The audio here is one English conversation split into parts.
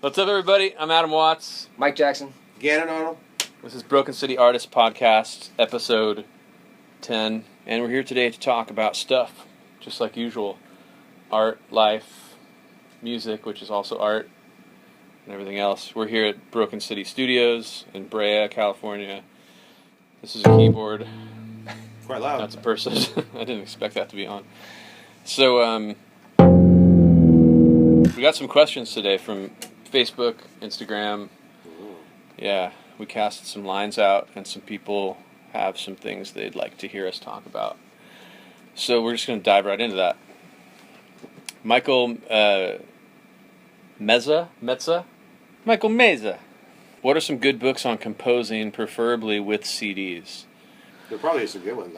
What's up, everybody? I'm Adam Watts. Mike Jackson. Gannon Arnold. This is Broken City Artist Podcast, episode 10. And we're here today to talk about stuff, just like usual. Art, life, music, which is also art, and everything else. We're here at Broken City Studios in Brea, California. This is a keyboard. Quite loud. That's a person. I didn't expect that to be on. So, we got some questions today from Facebook, Instagram. Yeah, we casted some lines out, and some people have some things they'd like to hear us talk about. So we're just going to dive right into that. Michael Meza? Michael Meza. What are some good books on composing, preferably with CDs? There probably is some good ones.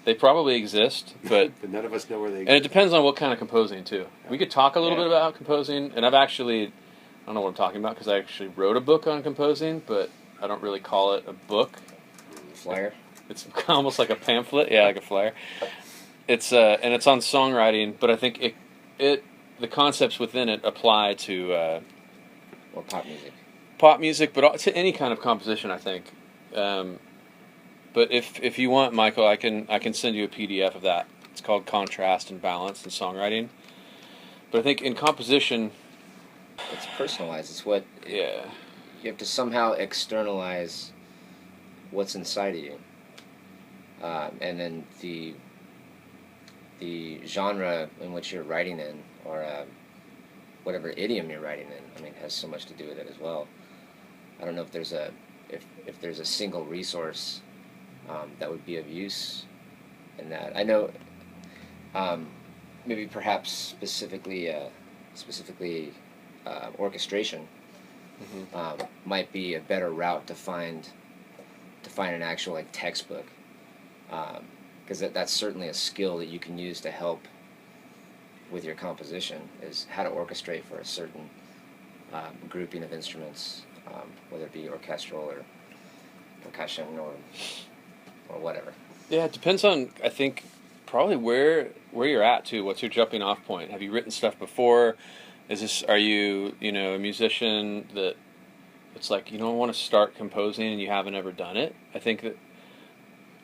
They probably exist, but but none of us know where they exist. And it depends on what kind of composing, too. We could talk a little bit about composing, and I don't know what I'm talking about, because I actually wrote a book on composing, but I don't really call it a book. Flyer? It's almost like a pamphlet, yeah, like a flyer. It's and it's on songwriting, but I think the concepts within it apply to Or pop music. Pop music, but to any kind of composition, I think. But if you want, Michael, I can send you a PDF of that. It's called Contrast and Balance in Songwriting. But I think in composition, it's personalized. It's what you have to somehow externalize what's inside of you, and then the genre in which you're writing in, or whatever idiom you're writing in. I mean, has so much to do with it as well. I don't know if there's a single resource that would be of use in that. I know, maybe perhaps specifically orchestration might be a better route to find an actual like textbook, because that's certainly a skill that you can use to help with your composition, is how to orchestrate for a certain grouping of instruments, whether it be orchestral or percussion or whatever. Yeah, it depends on, I think, probably where you're at too. What's your jumping off point? Have you written stuff before? Are you a musician that it's like, I want to start composing and you haven't ever done it? I think that,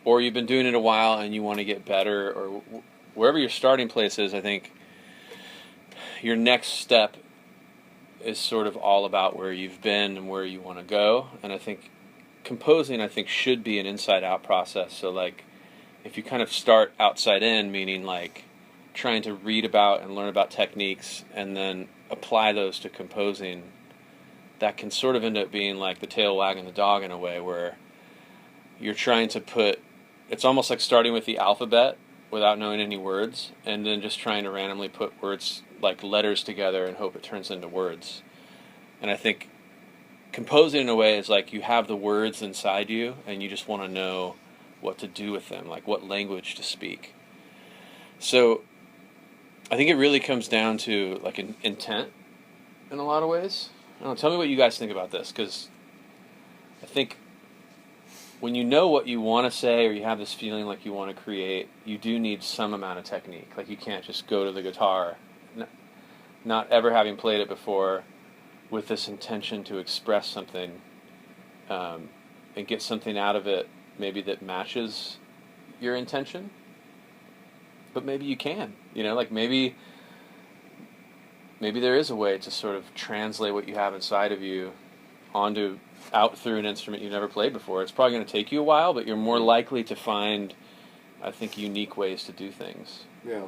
or you've been doing it a while and you want to get better, or wherever your starting place is. I think your next step is sort of all about where you've been and where you want to go. And I think composing, should be an inside-out process. So, like, if you kind of start outside in, meaning like trying to read about and learn about techniques and then apply those to composing, that can sort of end up being like the tail wagging the dog in a way, where you're trying to it's almost like starting with the alphabet without knowing any words, and then just trying to randomly put words, like letters, together and hope it turns into words. And I think composing in a way is like you have the words inside you and you just want to know what to do with them, like what language to speak. So I think it really comes down to like an intent in a lot of ways. I don't know, tell me what you guys think about this, because I think when you know what you want to say, or you have this feeling like you want to create, you do need some amount of technique. Like, you can't just go to the guitar, not ever having played it before, with this intention to express something, and get something out of it maybe that matches your intention. But maybe you can, like maybe there is a way to sort of translate what you have inside of you out through an instrument you've never played before. It's probably going to take you a while, but you're more likely to find, I think, unique ways to do things. Yeah.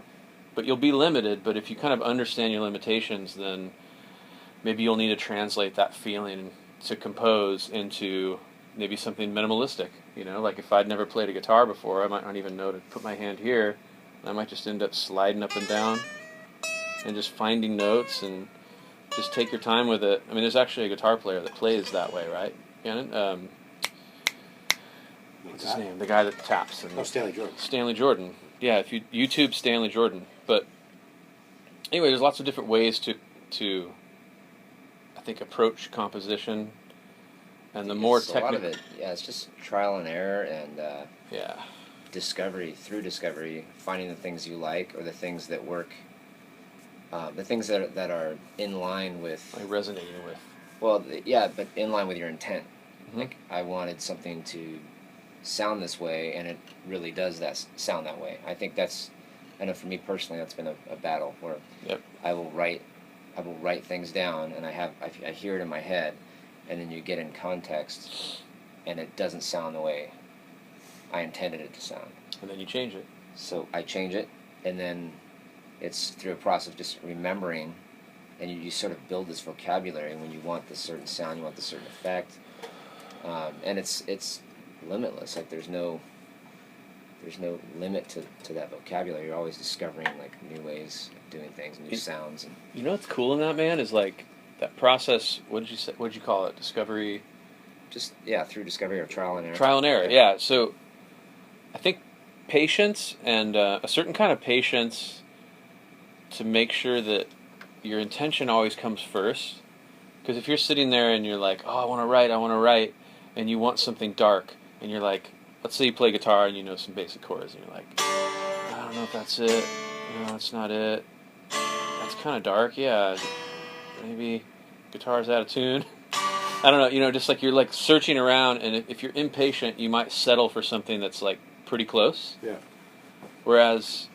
But you'll be limited, but if you kind of understand your limitations, then maybe you'll need to translate that feeling to compose into maybe something minimalistic. Like if I'd never played a guitar before, I might not even know to put my hand here. I might just end up sliding up and down and just finding notes, and just take your time with it. I mean, there's actually a guitar player that plays that way, right? What's his name? The guy that taps. Stanley Jordan. Stanley Jordan. Yeah, if you YouTube Stanley Jordan. But anyway, there's lots of different ways to I think, approach composition. And the more technical... A lot of it, it's just trial and error and discovery, finding the things you like or the things that work the things that are in line with, Like resonating with. well, yeah, but in line with your intent. Mm-hmm. Like, I wanted something to sound this way, and it really does sound that way. I think that's, I know for me personally, that's been a battle where Yep. I will write things down, and I hear it in my head, and then you get in context, and it doesn't sound the way I intended it to sound. And then you change it. So I change it, and then it's through a process of just remembering, and you sort of build this vocabulary when you want this certain sound, you want this certain effect, and it's limitless. Like there's no limit to that vocabulary. You're always discovering like new ways of doing things, new sounds. And you know what's cool in that, man, is like that process. What did you call it? Discovery. Just through discovery or trial and error. Trial and error. Yeah. So I think patience and a certain kind of patience to make sure that your intention always comes first. Because if you're sitting there and you're like, oh, I want to write, and you want something dark, and you're like, let's say you play guitar and you know some basic chords, and you're like, I don't know if that's it. No, that's not it. That's kind of dark. Yeah, maybe guitar's out of tune. I don't know. You know, just like you're like searching around, and if you're impatient, you might settle for something that's like pretty close. Yeah. Whereas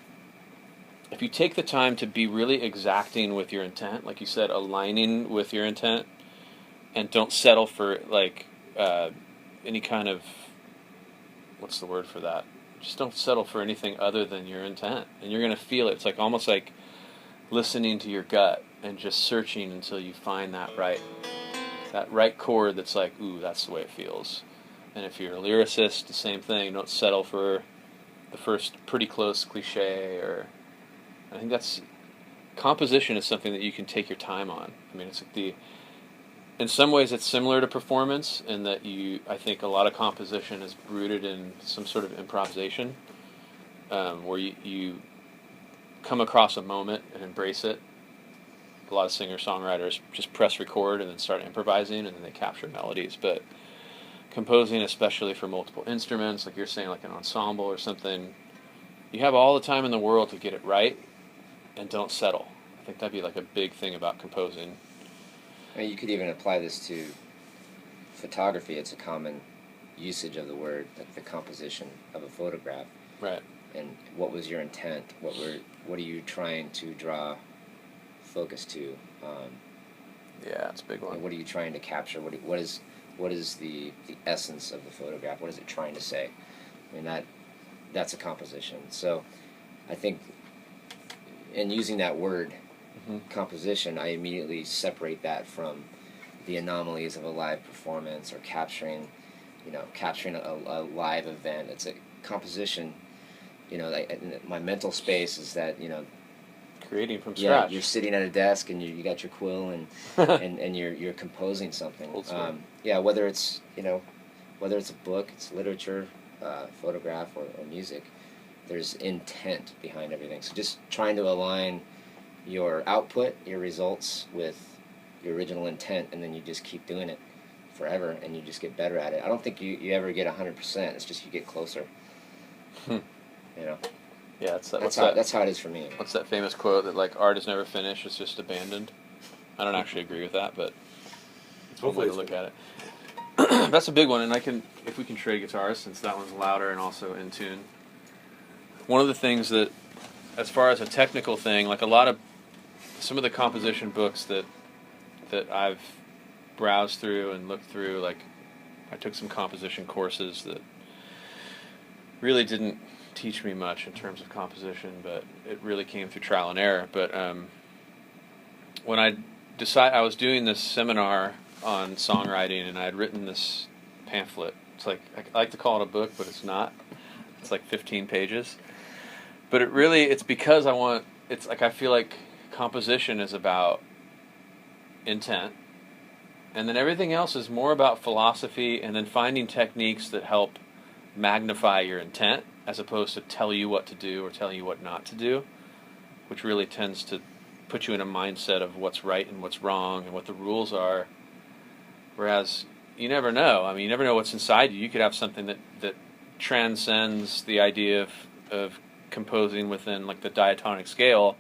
if you take the time to be really exacting with your intent, like you said, aligning with your intent, and don't settle for like any kind of, what's the word for that? Just don't settle for anything other than your intent, and you're gonna feel it. It's like almost like listening to your gut and just searching until you find that right chord that's like, ooh, that's the way it feels. And if you're a lyricist, the same thing. Don't settle for the first pretty close cliche. Or I think that's composition is something that you can take your time on. I mean, it's like in some ways it's similar to performance in that I think a lot of composition is rooted in some sort of improvisation, where you come across a moment and embrace it. A lot of singer-songwriters just press record and then start improvising, and then they capture melodies. But composing, especially for multiple instruments, like you're saying, like an ensemble or something, you have all the time in the world to get it right, and don't settle. I think that'd be like a big thing about composing. I mean, you could even apply this to photography. It's a common usage of the word, like the composition of a photograph. Right. And what was your intent? What are you trying to draw focus to? Yeah, that's a big one. What are you trying to capture? What is the essence of the photograph? What is it trying to say? I mean, that's a composition. So I think in using that word, composition, I immediately separate that from the anomalies of a live performance or capturing a live event. It's a composition. My mental space is that, creating from yeah, scratch. you're sitting at a desk and you got your quill and and you're composing something. Whether it's a book, it's literature, photograph, or music, there's intent behind everything. So just trying to align your output, your results, with your original intent, and then you just keep doing it forever, and you just get better at it. I don't think you ever get 100%. It's just you get closer. Yeah, that's how it is for me. What's that famous quote that like art is never finished, it's just abandoned? I don't actually agree with that, but it's one way to look at it. That's a big one, and if we can trade guitars, since that one's louder and also in tune. One of the things that, as far as a technical thing, like some of the composition books that I've browsed through and looked through, like I took some composition courses that really didn't teach me much in terms of composition, but it really came through trial and error. But when I was doing this seminar on songwriting, and I had written this pamphlet. It's like, I like to call it a book, but it's not. It's like 15 pages. But it's because I feel like composition is about intent, and then everything else is more about philosophy, and then finding techniques that help magnify your intent as opposed to tell you what to do or tell you what not to do, which really tends to put you in a mindset of what's right and what's wrong and what the rules are. Whereas you never know. I mean, you never know what's inside you. You could have something that transcends the idea of composing within like the diatonic scale,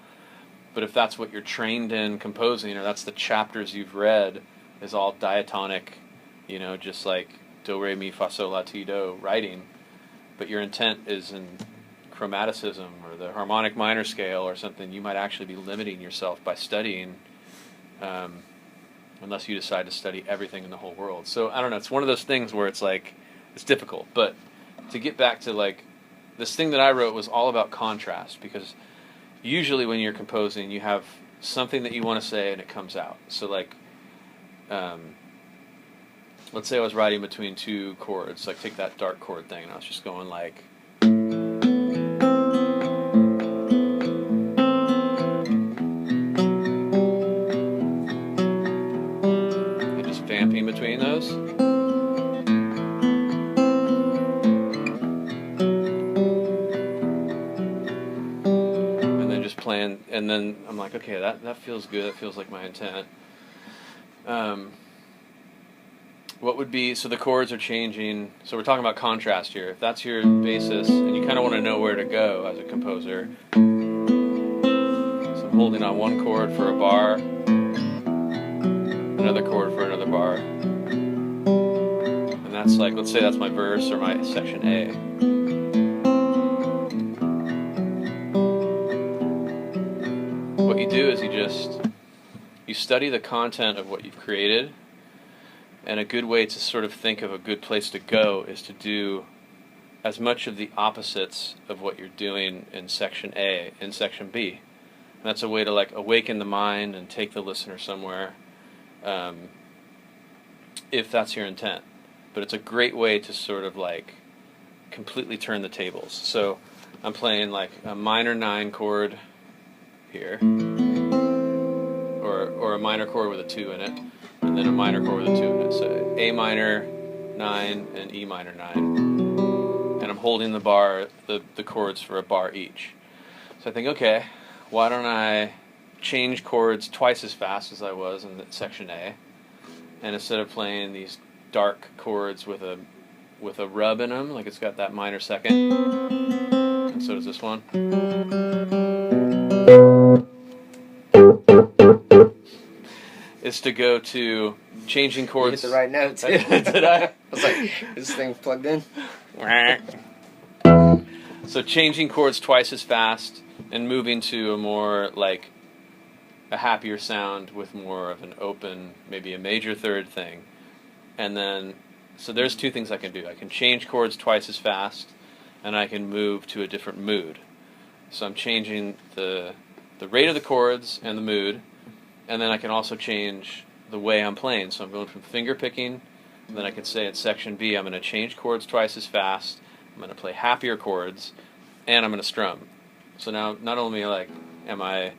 But if that's what you're trained in composing, or that's the chapters you've read, is all diatonic, just like do, re, mi, fa, sol, la, ti, do writing, but your intent is in chromaticism or the harmonic minor scale or something, you might actually be limiting yourself by studying, unless you decide to study everything in the whole world. So I don't know, it's one of those things where it's like, it's difficult. But to get back to like, this thing that I wrote was all about contrast, because usually when you're composing, you have something that you want to say and it comes out. So like, let's say I was writing between two chords, like take that dark chord thing, and I was just going like, and just vamping between those. And then just playing, and then I'm like, okay, that feels good, that feels like my intent. What would be, so the chords are changing, so we're talking about contrast here. If that's your basis, and you kind of want to know where to go as a composer, so I'm holding on one chord for a bar, another chord for another bar, and that's like, let's say that's my verse or my section A. What you do is you study the content of what you've created. And a good way to sort of think of a good place to go is to do as much of the opposites of what you're doing in section A in section B. And that's a way to like awaken the mind and take the listener somewhere, if that's your intent. But it's a great way to sort of like completely turn the tables. So I'm playing like a minor 9 chord here, or a minor chord with a 2 in it, and then a minor chord with a 2 in it. So A minor 9 and E minor 9. And I'm holding the bar, the chords for a bar each. So I think, okay, why don't I change chords twice as fast as I was in section A, and instead of playing these dark chords with a rub in them, like it's got that minor second, and so does this one. Is to go to changing chords. You hit the right note, too. Did I? I was like, is this thing plugged in? So changing chords twice as fast and moving to a more like a happier sound with more of an open, maybe a major third thing. And then, so there's 2 things I can do. I can change chords twice as fast, and I can move to a different mood. So I'm changing the rate of the chords and the mood. And then I can also change the way I'm playing. So I'm going from finger picking, and then I can say in section B, I'm going to change chords twice as fast, I'm going to play happier chords, and I'm going to strum. So now, not only like I'm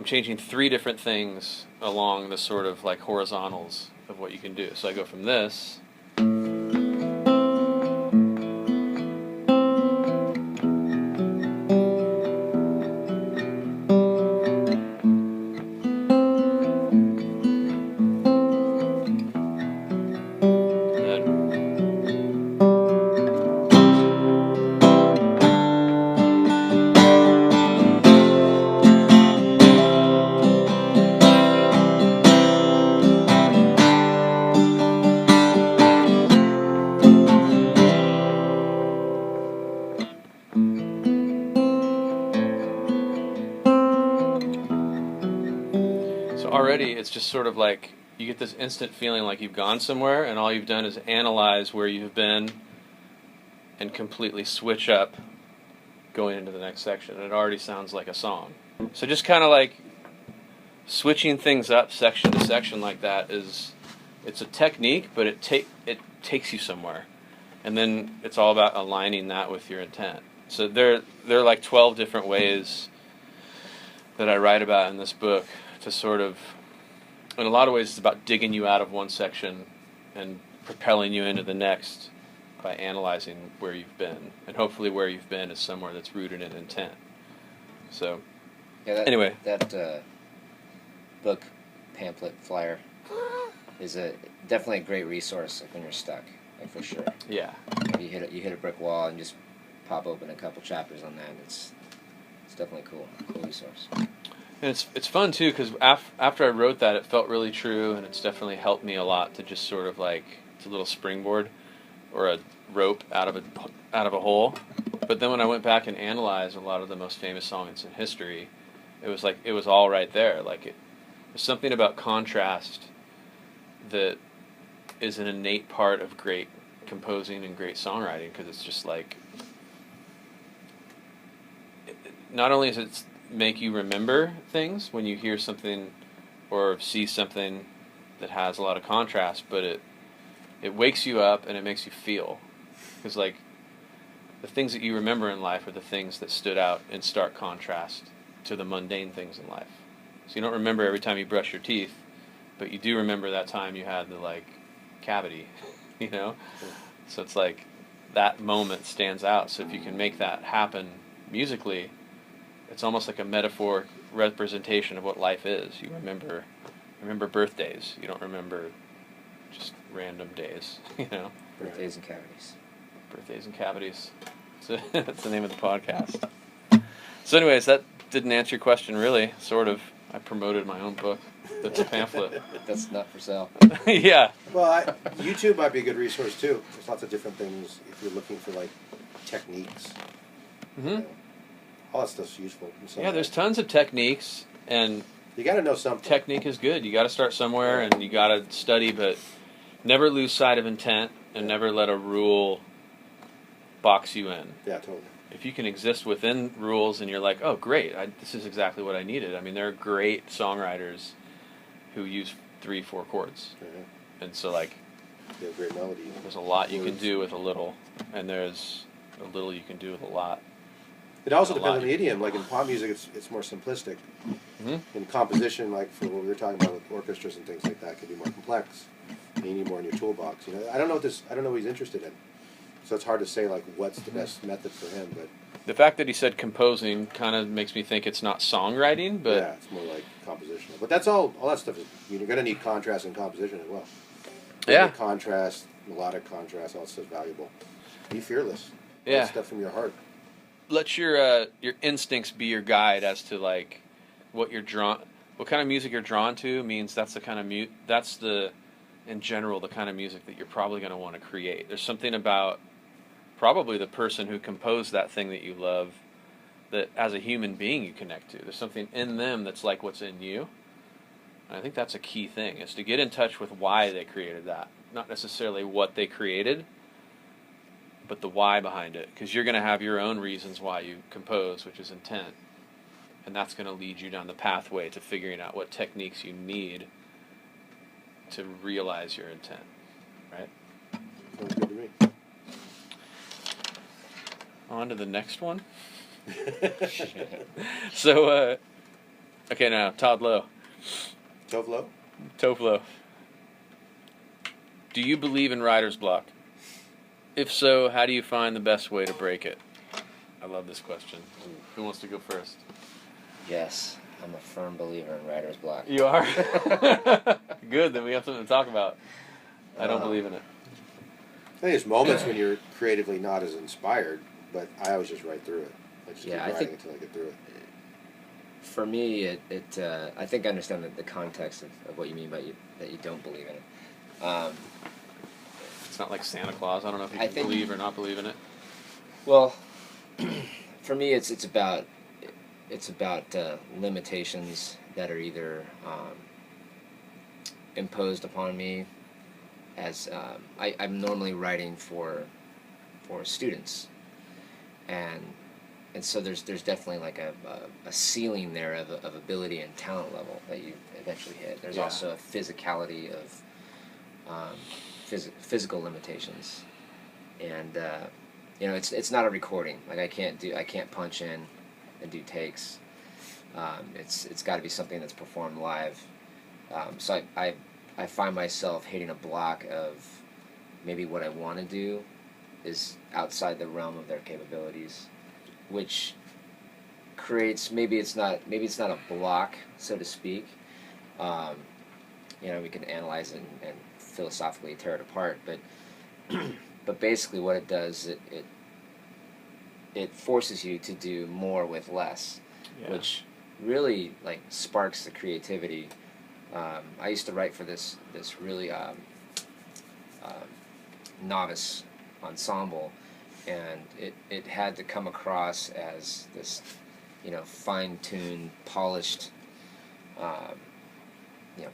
changing 3 different things along the sort of like horizontals of what you can do. So I go from this, already it's just sort of like you get this instant feeling like you've gone somewhere and all you've done is analyze where you've been and completely switch up going into the next section. And it already sounds like a song. So just kind of like switching things up section to section like that it's a technique, but it takes you somewhere. And then it's all about aligning that with your intent. So there are like 12 different ways that I write about in this book to sort of, in a lot of ways, it's about digging you out of one section and propelling you into the next by analyzing where you've been. And hopefully where you've been is somewhere that's rooted in intent. So, anyway. That book, pamphlet, flyer is definitely a great resource when you're stuck, like for sure. Yeah. You hit a brick wall and just pop open a couple chapters on that. It's definitely cool resource. And it's fun too because after I wrote that, it felt really true, and it's definitely helped me a lot to just sort of like it's a little springboard or a rope out of a hole. But then when I went back and analyzed a lot of the most famous songs in history, it was like it was all right there. Like there's something about contrast that is an innate part of great composing and great songwriting because it's just like not only does it make you remember things when you hear something or see something that has a lot of contrast, but it wakes you up and it makes you feel. Because like the things that you remember in life are the things that stood out in stark contrast to the mundane things in life. So you don't remember every time you brush your teeth, but you do remember that time you had the like cavity, you know? So it's like that moment stands out. So if you can make that happen musically, it's almost like a metaphoric representation of what life is. You remember birthdays. You don't remember just random days, you know? Birthdays and cavities. Birthdays and cavities. So that's the name of the podcast. So anyways, that didn't answer your question really, sort of. I promoted my own book. That's a pamphlet. That's not for sale. Yeah. Well, YouTube might be a good resource too. There's lots of different things if you're looking for like techniques. Mm-hmm. You know, all that stuff's useful. Yeah, there's tons of techniques, and you got to know something. Technique is good. You got to start somewhere, and you got to study, but never lose sight of intent, and never let a rule box you in. Yeah, totally. If you can exist within rules, and you're like, oh, great, this is exactly what I needed. I mean, there are great songwriters who use 3-4 chords, and so like, you have great melody. There's a lot you can do with a little, and there's a little you can do with a lot. It also depends on the idiom. Like in pop music, it's more simplistic. Mm-hmm. In composition, like for what we were talking about with orchestras and things like that, it can be more complex. And you need more in your toolbox. You know, I don't know what he's interested in, so it's hard to say like what's the best method for him. But the fact that he said composing kind of makes me think it's not songwriting, but yeah, it's more like compositional. But that's all that stuff is. You're going to need contrast in composition as well. Yeah, contrast, melodic contrast, all that stuff's valuable. Be fearless. Yeah, stuff from your heart. Let your instincts be your guide as to like what kind of music you're drawn to. Means that's the kind of in general the kind of music that you're probably going to want to create. There's something about probably the person who composed that thing that you love that as a human being you connect to. There's something in them that's like what's in you. And I think that's a key thing, is to get in touch with why they created that. Not necessarily what they created, but the why behind it. Because you're going to have your own reasons why you compose, which is intent. And that's going to lead you down the pathway to figuring out what techniques you need to realize your intent. Right? Sounds good to me. On to the next one. So, okay, now, Todd Lowe. Toflo. Do you believe in writer's block? If so, how do you find the best way to break it? I love this question. Who wants to go first? Yes, I'm a firm believer in writer's block. You are? Good, then we have something to talk about. I don't believe in it. I think there's moments when you're creatively not as inspired, but I always just write through it. I just keep writing until I get through it. For me, I think I understand the context of what you mean by that you don't believe in it. It's not like Santa Claus. I don't know if you can believe or not believe in it. Well, for me, it's about limitations that are either imposed upon me as I'm normally writing for students, and so there's definitely like a ceiling there of ability and talent level that you eventually hit. There's also a physicality of physical limitations, and it's not a recording. Like I can't punch in and do takes. It's got to be something that's performed live. So I find myself hitting a block of maybe what I want to do is outside the realm of their capabilities, which creates maybe it's not a block, so to speak. We can analyze it and philosophically tear it apart, but basically what it does, it forces you to do more with less, which really like sparks the creativity. I used to write for this really novice ensemble, and it had to come across as this, fine-tuned, polished,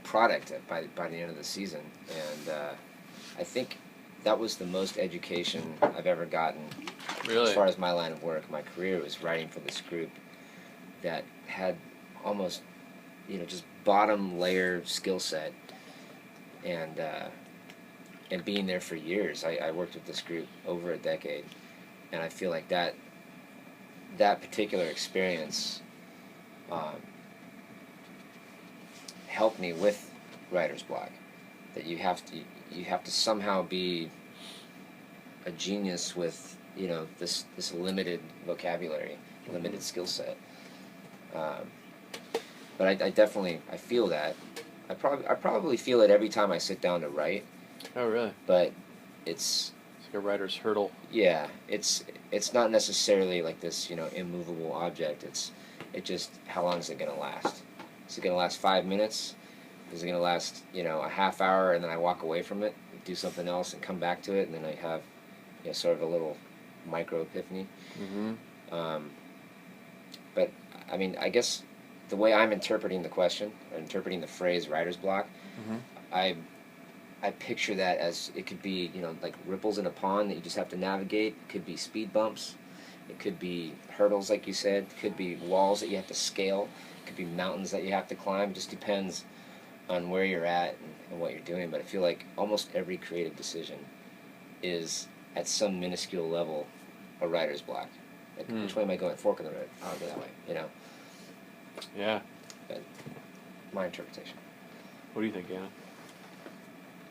product by the end of the season. And I think that was the most education I've ever gotten. Really? As far as my line of work, my career was writing for this group that had almost, just bottom layer skill set, and being there for years. I worked with this group over a decade, and I feel like that particular experience helped me with writer's block. That you have to somehow be a genius with this limited vocabulary, limited skill set. But I definitely feel that. I probably feel it every time I sit down to write. Oh, really? But it's like a writer's hurdle. Yeah, it's not necessarily like this immovable object. It just, how long is it gonna last? Is it gonna last 5 minutes? Is it gonna last a half hour, and then I walk away from it, do something else, and come back to it, and then I have sort of a little micro epiphany. Mm-hmm. But I mean, I guess the way I'm interpreting the question, or interpreting the phrase writer's block, Mm-hmm. I picture that as it could be, like ripples in a pond that you just have to navigate. It could be speed bumps. It could be hurdles, like you said. It could be walls that you have to scale. It could be mountains that you have to climb. It just depends on where you're at and what you're doing. But I feel like almost every creative decision is, at some minuscule level, a writer's block. Like, which way am I going? Fork in the road. I'll go that way, Yeah. But my interpretation. What do you think, Anna?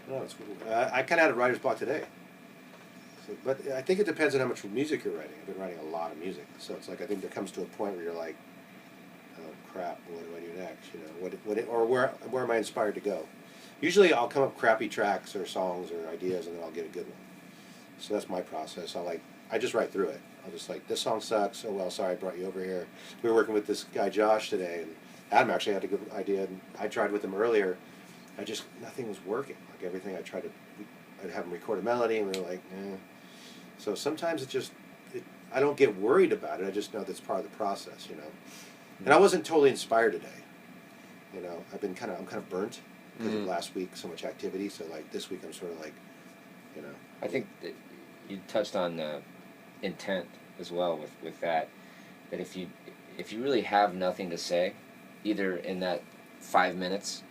No, it's cool. I kind of had a writer's block today. So, but I think it depends on how much music you're writing. I've been writing a lot of music, so it's like I think there comes to a point where you're like, "Oh crap, what do I do next?" Or where am I inspired to go? Usually, I'll come up with crappy tracks or songs or ideas, and then I'll get a good one. So that's my process. I just write through it. I'll just like, this song sucks. Oh well, sorry, I brought you over here. We were working with this guy Josh today, and Adam actually had a good idea. And I tried with him earlier. Nothing was working. Like everything I tried to, I'd have him record a melody, and we were like, eh. So sometimes I don't get worried about it. I just know that's part of the process, And I wasn't totally inspired today. I'm kind of burnt because of last week, so much activity. So like this week, I'm sort of like, I think that you touched on intent as well with that. That if you really have nothing to say, either in that 5 minutes,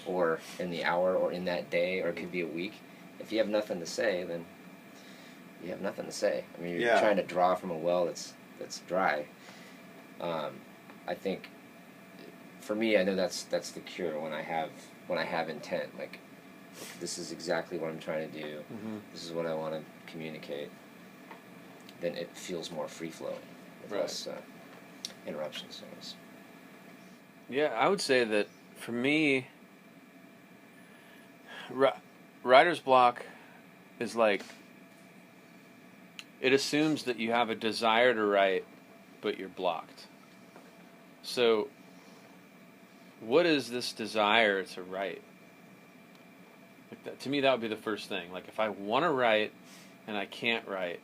or in the hour, or in that day, or it could be a week. If you have nothing to say, then you have nothing to say. I mean, you're trying to draw from a well that's dry. I think, for me, I know that's the cure when I have intent. Like, this is exactly what I'm trying to do. Mm-hmm. This is what I want to communicate. Then it feels more free flowing, with less interruptions. Yeah, I would say that for me, writer's block is like, it assumes that you have a desire to write, but you're blocked. So, what is this desire to write? To me, that would be the first thing. Like, if I want to write and I can't write,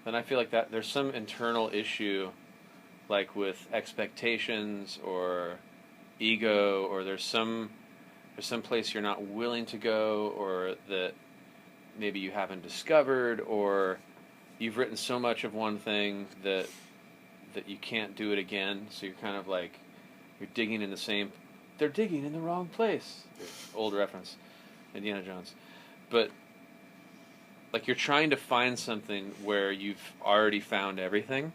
then I feel like that there's some internal issue, like with expectations or ego, or there's some place you're not willing to go, or that maybe you haven't discovered, or you've written so much of one thing that you can't do it again. So you're kind of like, you're digging in they're digging in the wrong place. Old reference, Indiana Jones. But like, you're trying to find something where you've already found everything,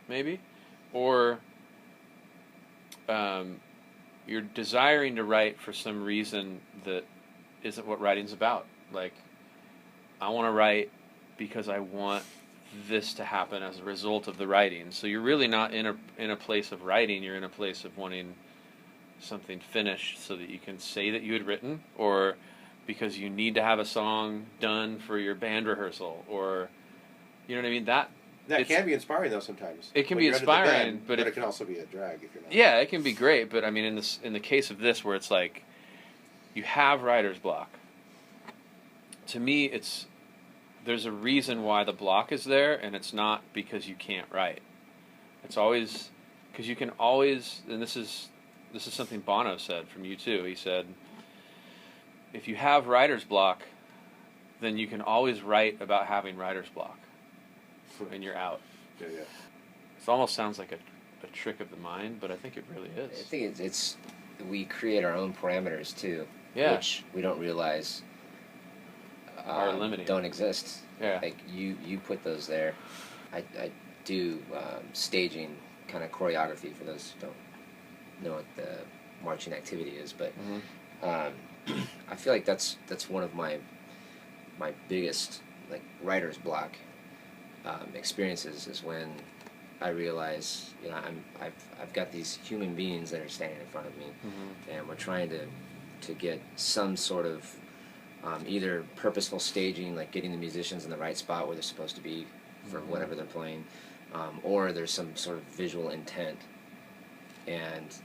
maybe, or you're desiring to write for some reason that isn't what writing's about. Like, I want to write because I want this to happen as a result of the writing. So you're really not in a place of writing. You're in a place of wanting something finished so that you can say that you had written, or because you need to have a song done for your band rehearsal, or, you know what I mean? That can be inspiring though sometimes. It can when be you're under the inspiring, bed, but it can also be a drag if you're not. Yeah, it can be great, but I mean, in the case of this, where it's like you have writer's block. To me, there's a reason why the block is there, and it's not because you can't write. It's always because you can always, and this is something Bono said from U2. He said, if you have writer's block, then you can always write about having writer's block, and you're out. Yeah. It almost sounds like a trick of the mind, but I think it really is. I think it's we create our own parameters too, which we don't realize are limiting. Don't exist. Yeah. Like you put those there. I do staging kind of choreography for those who don't know what the marching activity is, but I feel like that's one of my biggest like writer's block experiences is when I realize, you know, I've got these human beings that are standing in front of me, and we're trying to get some sort of either purposeful staging, like getting the musicians in the right spot where they're supposed to be for whatever they're playing, or there's some sort of visual intent, and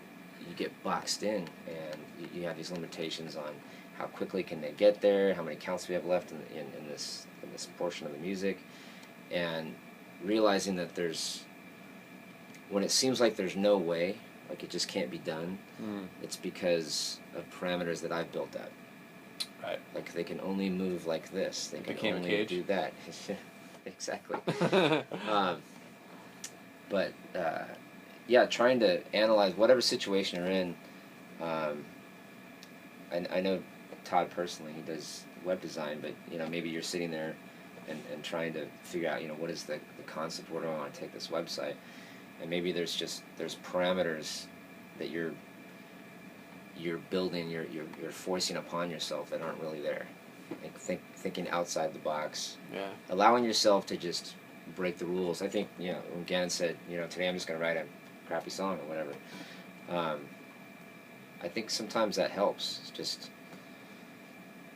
you get boxed in, and you have these limitations on how quickly can they get there, how many counts we have left in this portion of the music, and realizing that when it seems like there's no way, like it just can't be done, it's because of parameters that I've built up. Right. Like they can only move like this. They can only do that. Exactly. But trying to analyze whatever situation you're in. I know Todd personally. He does web design, but you know maybe you're sitting there and trying to figure out what is the concept. Where do I want to take this website? And maybe there's parameters that you're building, you're forcing upon yourself that aren't really there. Like thinking outside the box. Yeah. Allowing yourself to just break the rules. I think when Gann said today I'm just going to write a crappy song or whatever. I think sometimes that helps. Just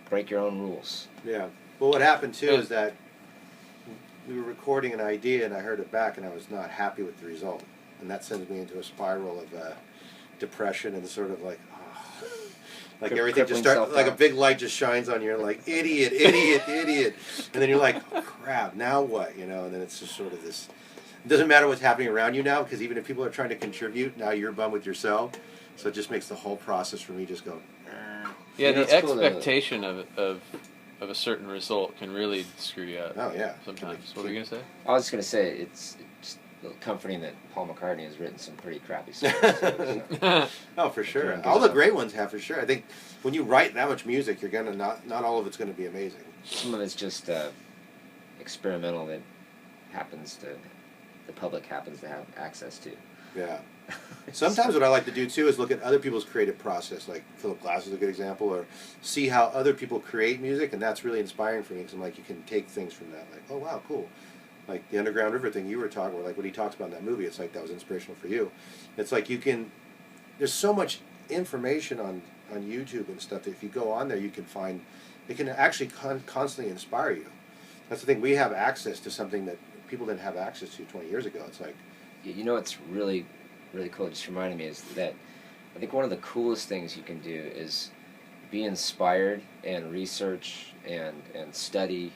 break your own rules. Yeah. Well, what happened too is that we were recording an idea and I heard it back and I was not happy with the result, and that sends me into a spiral of depression and sort of like like everything just starts like a big light just shines on you and like idiot, and then you're like, oh, crap, now what? And then it's just sort of this. It doesn't matter what's happening around you now, because even if people are trying to contribute, now you're bummed with yourself. So it just makes the whole process for me just go. Yeah, the expectation of a certain result can really screw you up. Oh yeah. Sometimes. What were you gonna say? I was gonna say it's just comforting that Paul McCartney has written some pretty crappy songs. Oh, for sure. All the great ones have, for sure. I think when you write that much music, you're gonna not all of it's gonna be amazing. Some of it's just experimental that the public happens to have access to. Yeah. Sometimes what I like to do too is look at other people's creative process, like Philip Glass is a good example, or see how other people create music, and that's really inspiring for me, because I'm like, you can take things from that, like, oh wow, cool. Like the Underground River thing you were talking about, like what he talks about in that movie, it's like that was inspirational for you. It's like there's so much information on YouTube and stuff that if you go on there you can find, it can actually constantly inspire you. That's the thing, we have access to something that people didn't have access to 20 years ago. It's like, what's really, really cool, it just reminded me, is that I think one of the coolest things you can do is be inspired and research and study,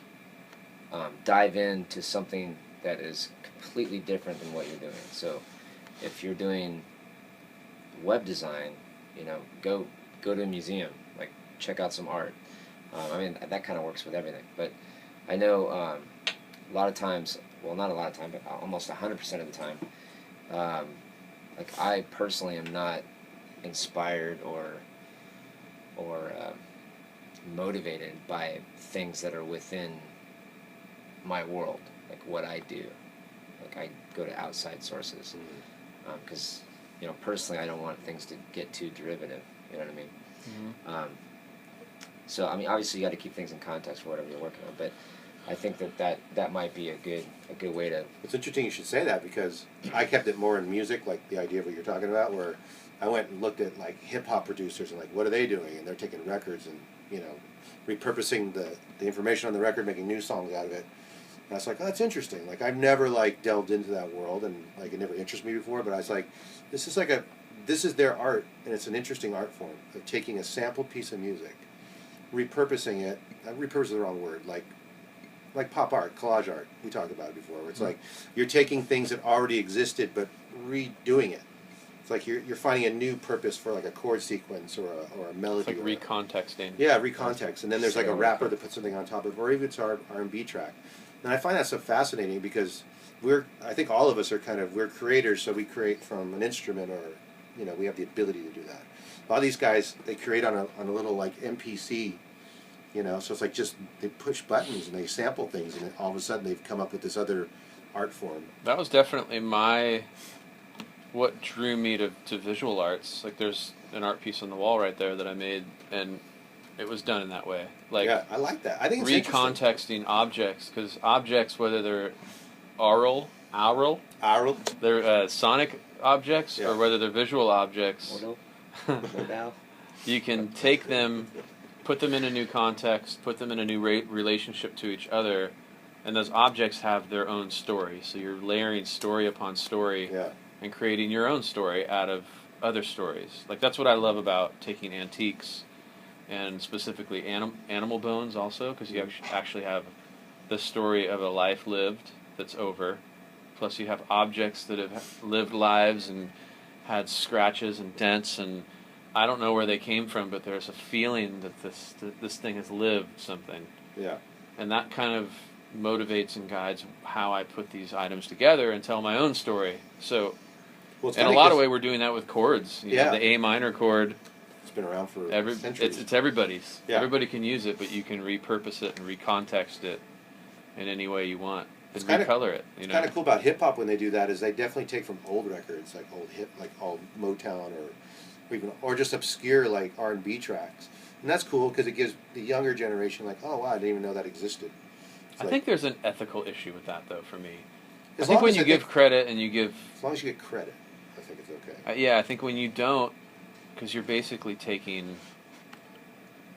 dive into something that is completely different than what you're doing. So if you're doing web design, go to a museum, like check out some art. I mean, that kind of works with everything. But I know a lot of times, well, not a lot of time, but almost 100% of the time, like I personally am not inspired or motivated by things that are within my world, like what I do. Like I go to outside sources, because personally I don't want things to get too derivative. You know what I mean? So I mean, obviously you got to keep things in context for whatever you're working on, but I think that might be a good way to. It's interesting you should say that, because I kept it more in music, like the idea of what you're talking about, where I went and looked at like hip hop producers and like what are they doing, and they're taking records and repurposing the information on the record, making new songs out of it. And I was like, oh, that's interesting. Like I've never like delved into that world, and like it never interested me before. But I was like, this is their art, and it's an interesting art form of taking a sampled piece of music, repurposing it. Repurpose is the wrong word. Like pop art, collage art. We talked about it before. Where it's like you're taking things that already existed but redoing it. It's like you're finding a new purpose for like a chord sequence or a melody. It's like recontexting. Yeah, recontext, and then there's like a rapper that puts something on top of it, or even it's our R&B track. And I find that so fascinating because I think all of us are we're creators, so we create from an instrument, or we have the ability to do that. A lot of these guys, they create on a little like MPC. So it's like just they push buttons and they sample things, and then all of a sudden they've come up with this other art form. That was definitely what drew me to visual arts. Like there's an art piece on the wall right there that I made, and it was done in that way. Like yeah, I like that. I think it's recontexting objects, because objects, whether they're aural, they're sonic objects, or whether they're visual objects, you can take them, put them in a new context, put them in a new relationship to each other, and those objects have their own story. So you're layering story upon story, and creating your own story out of other stories. Like that's what I love about taking antiques, and specifically animal bones also, because you actually have the story of a life lived that's over, plus you have objects that have lived lives and had scratches and dents, and I don't know where they came from, but there's a feeling that this thing has lived something. Yeah. And that kind of motivates and guides how I put these items together and tell my own story. So, in a lot of way, we're doing that with chords. You know, the A minor chord. It's been around for centuries. It's everybody's. Yeah. Everybody can use it, but you can repurpose it and recontext it in any way you want. And recolor it. It's kind of cool about hip hop when they do that is they definitely take from old records, like old Motown or just obscure like R&B tracks, and that's cool because it gives the younger generation like, oh wow, I didn't even know that existed. I think there's an ethical issue with that though for me. I think when you give credit and you give, as long as you get credit, I think it's okay. Yeah, I think when you don't, because you're basically taking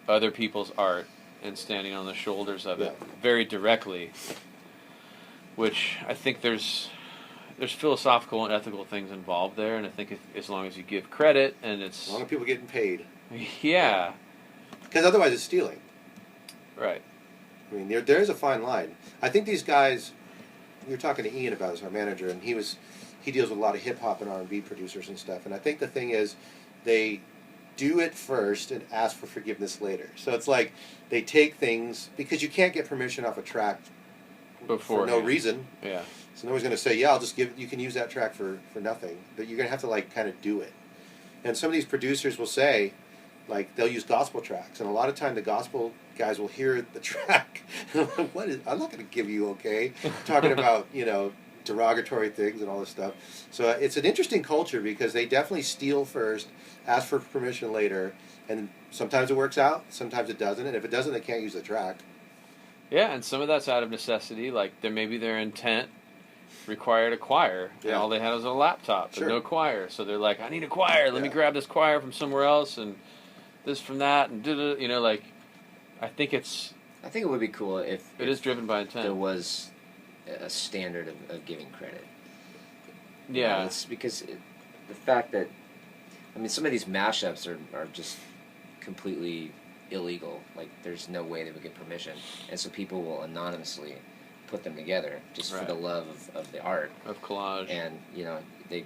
other people's art and standing on the shoulders of it very directly, which I think there's philosophical and ethical things involved there, and I think as long as you give credit and it's... As long as people are getting paid. Yeah. Because otherwise it's stealing. Right. I mean, there is a fine line. I think these guys... We were talking to Ian about this, our manager, and he deals with a lot of hip-hop and R&B producers and stuff, and I think the thing is they do it first and ask for forgiveness later. So it's like they take things... Because you can't get permission off a track for no reason. Yeah. So nobody's going to say, yeah, you can use that track for nothing. But you're going to have to, like, kind of do it. And some of these producers will say, like, they'll use gospel tracks. And a lot of time the gospel guys will hear the track. And I'm like, I'm not going to give you okay. Talking about, derogatory things and all this stuff. So it's an interesting culture because they definitely steal first, ask for permission later. And sometimes it works out, sometimes it doesn't. And if it doesn't, they can't use the track. Yeah, and some of that's out of necessity. Like, maybe their intent required a choir, and all they had was a laptop and no choir. So they're like, I need a choir. Let me grab this choir from somewhere else and this from that, and like, I think it would be cool if it is driven by intent. There was a standard of giving credit. Yeah, it's because the fact that some of these mashups are just completely illegal. Like, there's no way they would get permission, and so people will anonymously put them together just for the love of the art of collage, and they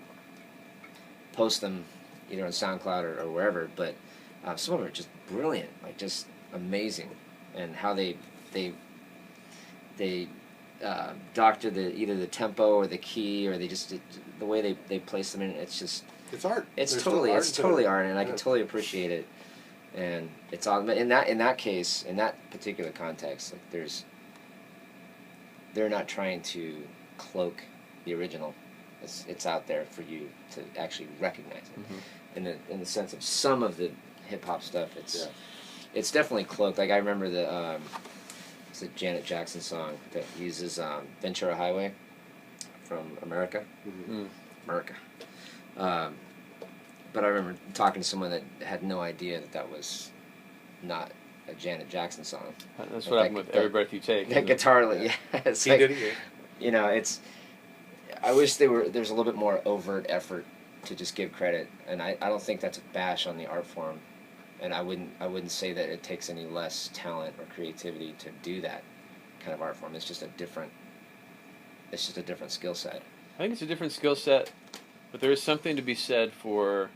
post them either on SoundCloud or wherever. But some of them are just brilliant, like just amazing, and how they doctor either the tempo or the key, or they just the way they place them in. It's art. It's totally art, and I can totally appreciate it. And it's on in that case, in that particular context, like they're not trying to cloak the original. It's out there for you to actually recognize it. Mm-hmm. In the sense of some of the hip hop stuff, it's definitely cloaked. Like I remember it's a Janet Jackson song that uses Ventura Highway from America. Mm-hmm. America. But I remember talking to someone that had no idea that was not a Janet Jackson song. That's what happened with Every Breath You Take. That guitar, yeah. It's He like, did it. you know, I wish there's a little bit more overt effort to just give credit, and I don't think that's a bash on the art form, and I wouldn't say that it takes any less talent or creativity to do that kind of art form. It's just a different skill set. I think it's a different skill set, but there is something to be said for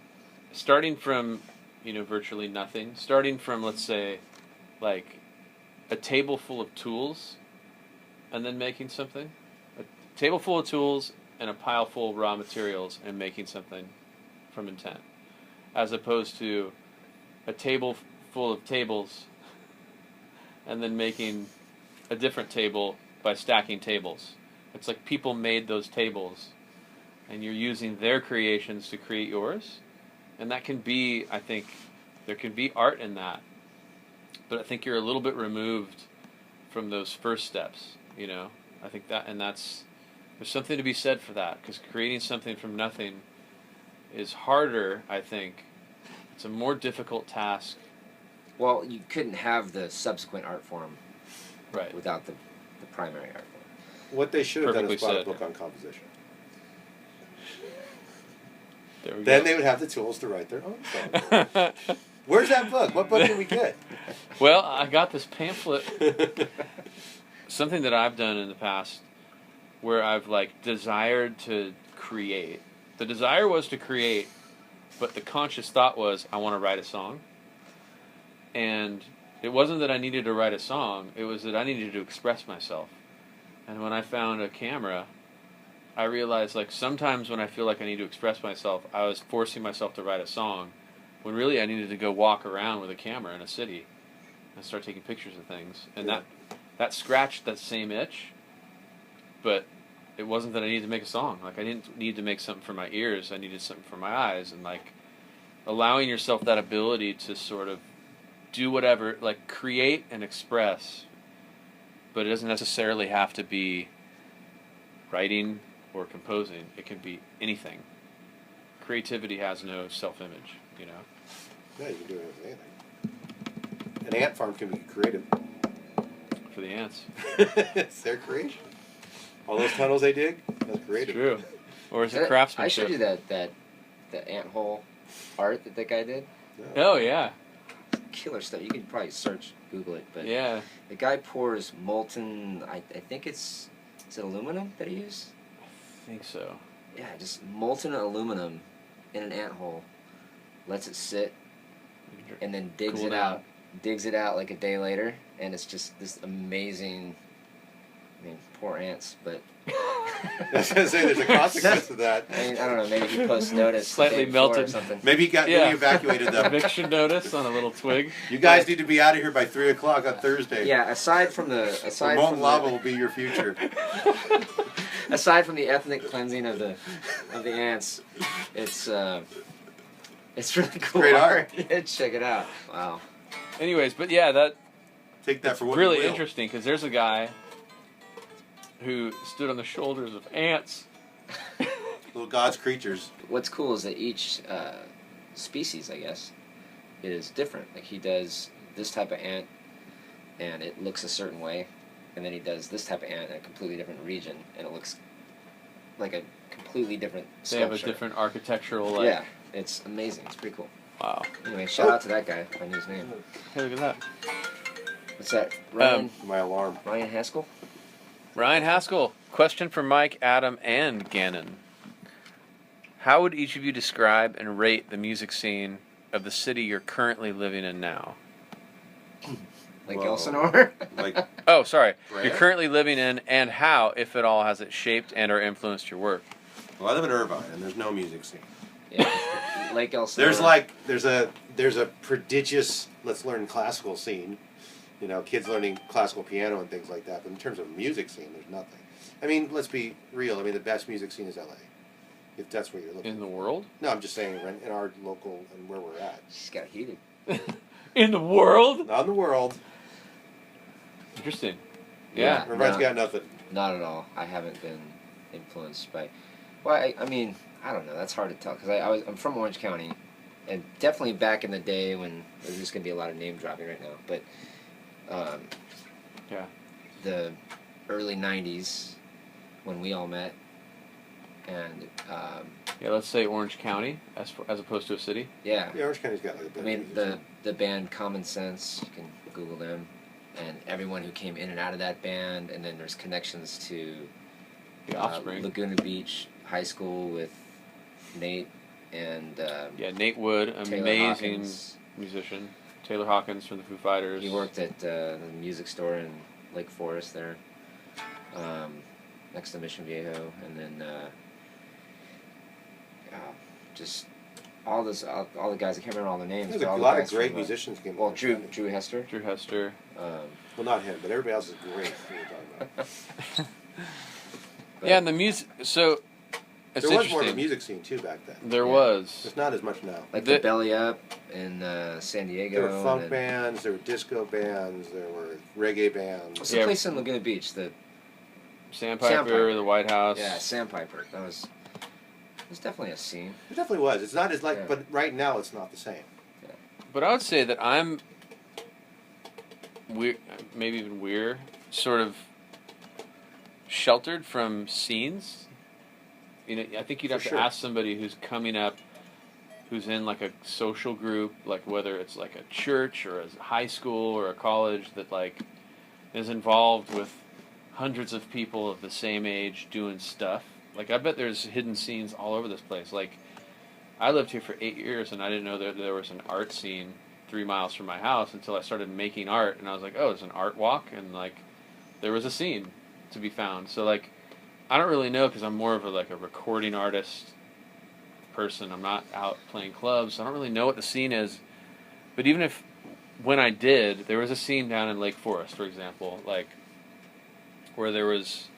starting from, virtually nothing. Starting from, let's say, like a table full of tools, and then making something. A table full of tools and a pile full of raw materials and making something from intent. As opposed to a table full of tables and then making a different table by stacking tables. It's like people made those tables and you're using their creations to create yours. And that can be, I think, there can be art in that. But I think you're a little bit removed from those first steps, I think there's something to be said for that, because creating something from nothing is harder, I think. It's a more difficult task. Well, you couldn't have the subsequent art form without the primary art form. What they should have done is bought a book on composition. Then they would have the tools to write their own song. Where's that book? What book did we get? Well, I got this pamphlet. Something that I've done in the past where I've desired to create. The desire was to create, but the conscious thought was I want to write a song. And it wasn't that I needed to write a song, it was that I needed to express myself. And when I found a camera, I realized sometimes when I feel like I need to express myself, I was forcing myself to write a song, when really I needed to go walk around with a camera in a city and start taking pictures of things. And that scratched that same itch, but it wasn't that I needed to make a song. I didn't need to make something for my ears, I needed something for my eyes. And allowing yourself that ability to sort of do whatever, create and express, but it doesn't necessarily have to be writing or composing. It can be anything. Creativity has no self-image, Yeah, you can do it with anything. An ant farm can be creative. For the ants. It's their creation. All those tunnels they dig, that's creative. It's true. Or is it craftsmanship? I showed you that ant hole art that guy did. Oh, yeah. Killer stuff. You could probably Google it, but yeah, the guy pours molten. I think is it aluminum that he used? I think so. Yeah, just molten aluminum in an ant hole, lets it sit, and then digs it out. Digs it out a day later, and it's just this amazing. I mean, poor ants, but. I was going to say, there's a consequence to that. I don't know, maybe he posts notice. Slightly melted. Or something. Maybe he evacuated them. Eviction notice on a little twig. You guys need to be out of here by 3 o'clock on Thursday. Yeah, aside from molten lava will be your future. Aside from the ethnic cleansing of the ants, it's really cool. Great art. Yeah, check it out. Wow. Anyways, but yeah, take that for what really you will. Interesting, because there's a guy who stood on the shoulders of ants. Little God's creatures. What's cool is that each species, I guess, is different. He does this type of ant, and it looks a certain way, and then he does this type of ant in a completely different region, and it looks like a completely different sculpture. They have a different architectural. Yeah, it's amazing. It's pretty cool. Wow. Anyway, shout out to that guy. I knew his name. Hey, look at that. What's that? Ryan? My alarm. Ryan Haskell? Ryan Haskell. Question for Mike, Adam, and Gannon. How would each of you describe and rate the music scene of the city you're currently living in now? Elsinore? Oh, sorry. Brand? You're currently living in, and how, if at all, has it shaped and or influenced your work? Well, I live in Irvine, and there's no music scene. Yeah. Lake Elsinore. There's a prodigious let's learn classical scene. Kids learning classical piano and things like that. But in terms of music scene, there's nothing. I mean, let's be real. I mean, the best music scene is L.A. If that's what you're looking In for. the world? No, I'm just saying in our local and where we're at. She's got heated. In the world? Not in the world. Interesting. Yeah. Irvine's got nothing. Not at all. I haven't been influenced by. Well, I mean, I don't know. That's hard to tell because I'm from Orange County, and definitely back in the day when there's just gonna be a lot of name dropping right now, but Yeah. the early '90s when we all met, and Yeah, let's say Orange County as opposed to a city. yeah, Orange County's got like a bit. I mean the band Common Sense, you can Google them, and everyone who came in and out of that band, and then there's connections to The Offspring. Laguna Beach High School with Nate and Yeah, Nate Wood, Taylor amazing Hawkins. musician. Taylor Hawkins from the Foo Fighters. He worked at the music store in Lake Forest there, next to Mission Viejo, and then just all the guys. I can't remember all the names. There's but a all the lot of guys great from, musicians came. Well, from Drew Orange County. Hester. Drew Hester. Well, not him, but everybody else is great. Who we're talking about. Yeah, and the music. So it's There was more of a interesting. music scene too back then. There Yeah. was. There's not as much now. Like The- the Belly Up in San Diego. There were funk and then, bands, there were disco bands, there were reggae bands. what's the Yeah. place in Laguna Beach? Sandpiper, Sandpiper. the White House. Yeah, Sandpiper. That was. There's definitely a scene. It definitely was. It's not as like, Yeah. but right now it's not the same. But I would say that I'm maybe even we're sort of sheltered from scenes. You know, I think you'd For have to sure. ask somebody who's coming up, who's in like a social group, like whether it's like a church or a high school or a college that like is involved with hundreds of people of the same age doing stuff. Like I bet there's hidden scenes all over this place. Like I lived here for 8 years and I didn't know that there was an art scene 3 miles from my house until I started making art, and I was like, oh, there's an art walk, and like there was a scene to be found. So like I don't really know because I'm more of a like a recording artist person. I'm not out playing clubs. So I don't really know what the scene is. But even if when I did, there was a scene down in Lake Forest, for example, like where there's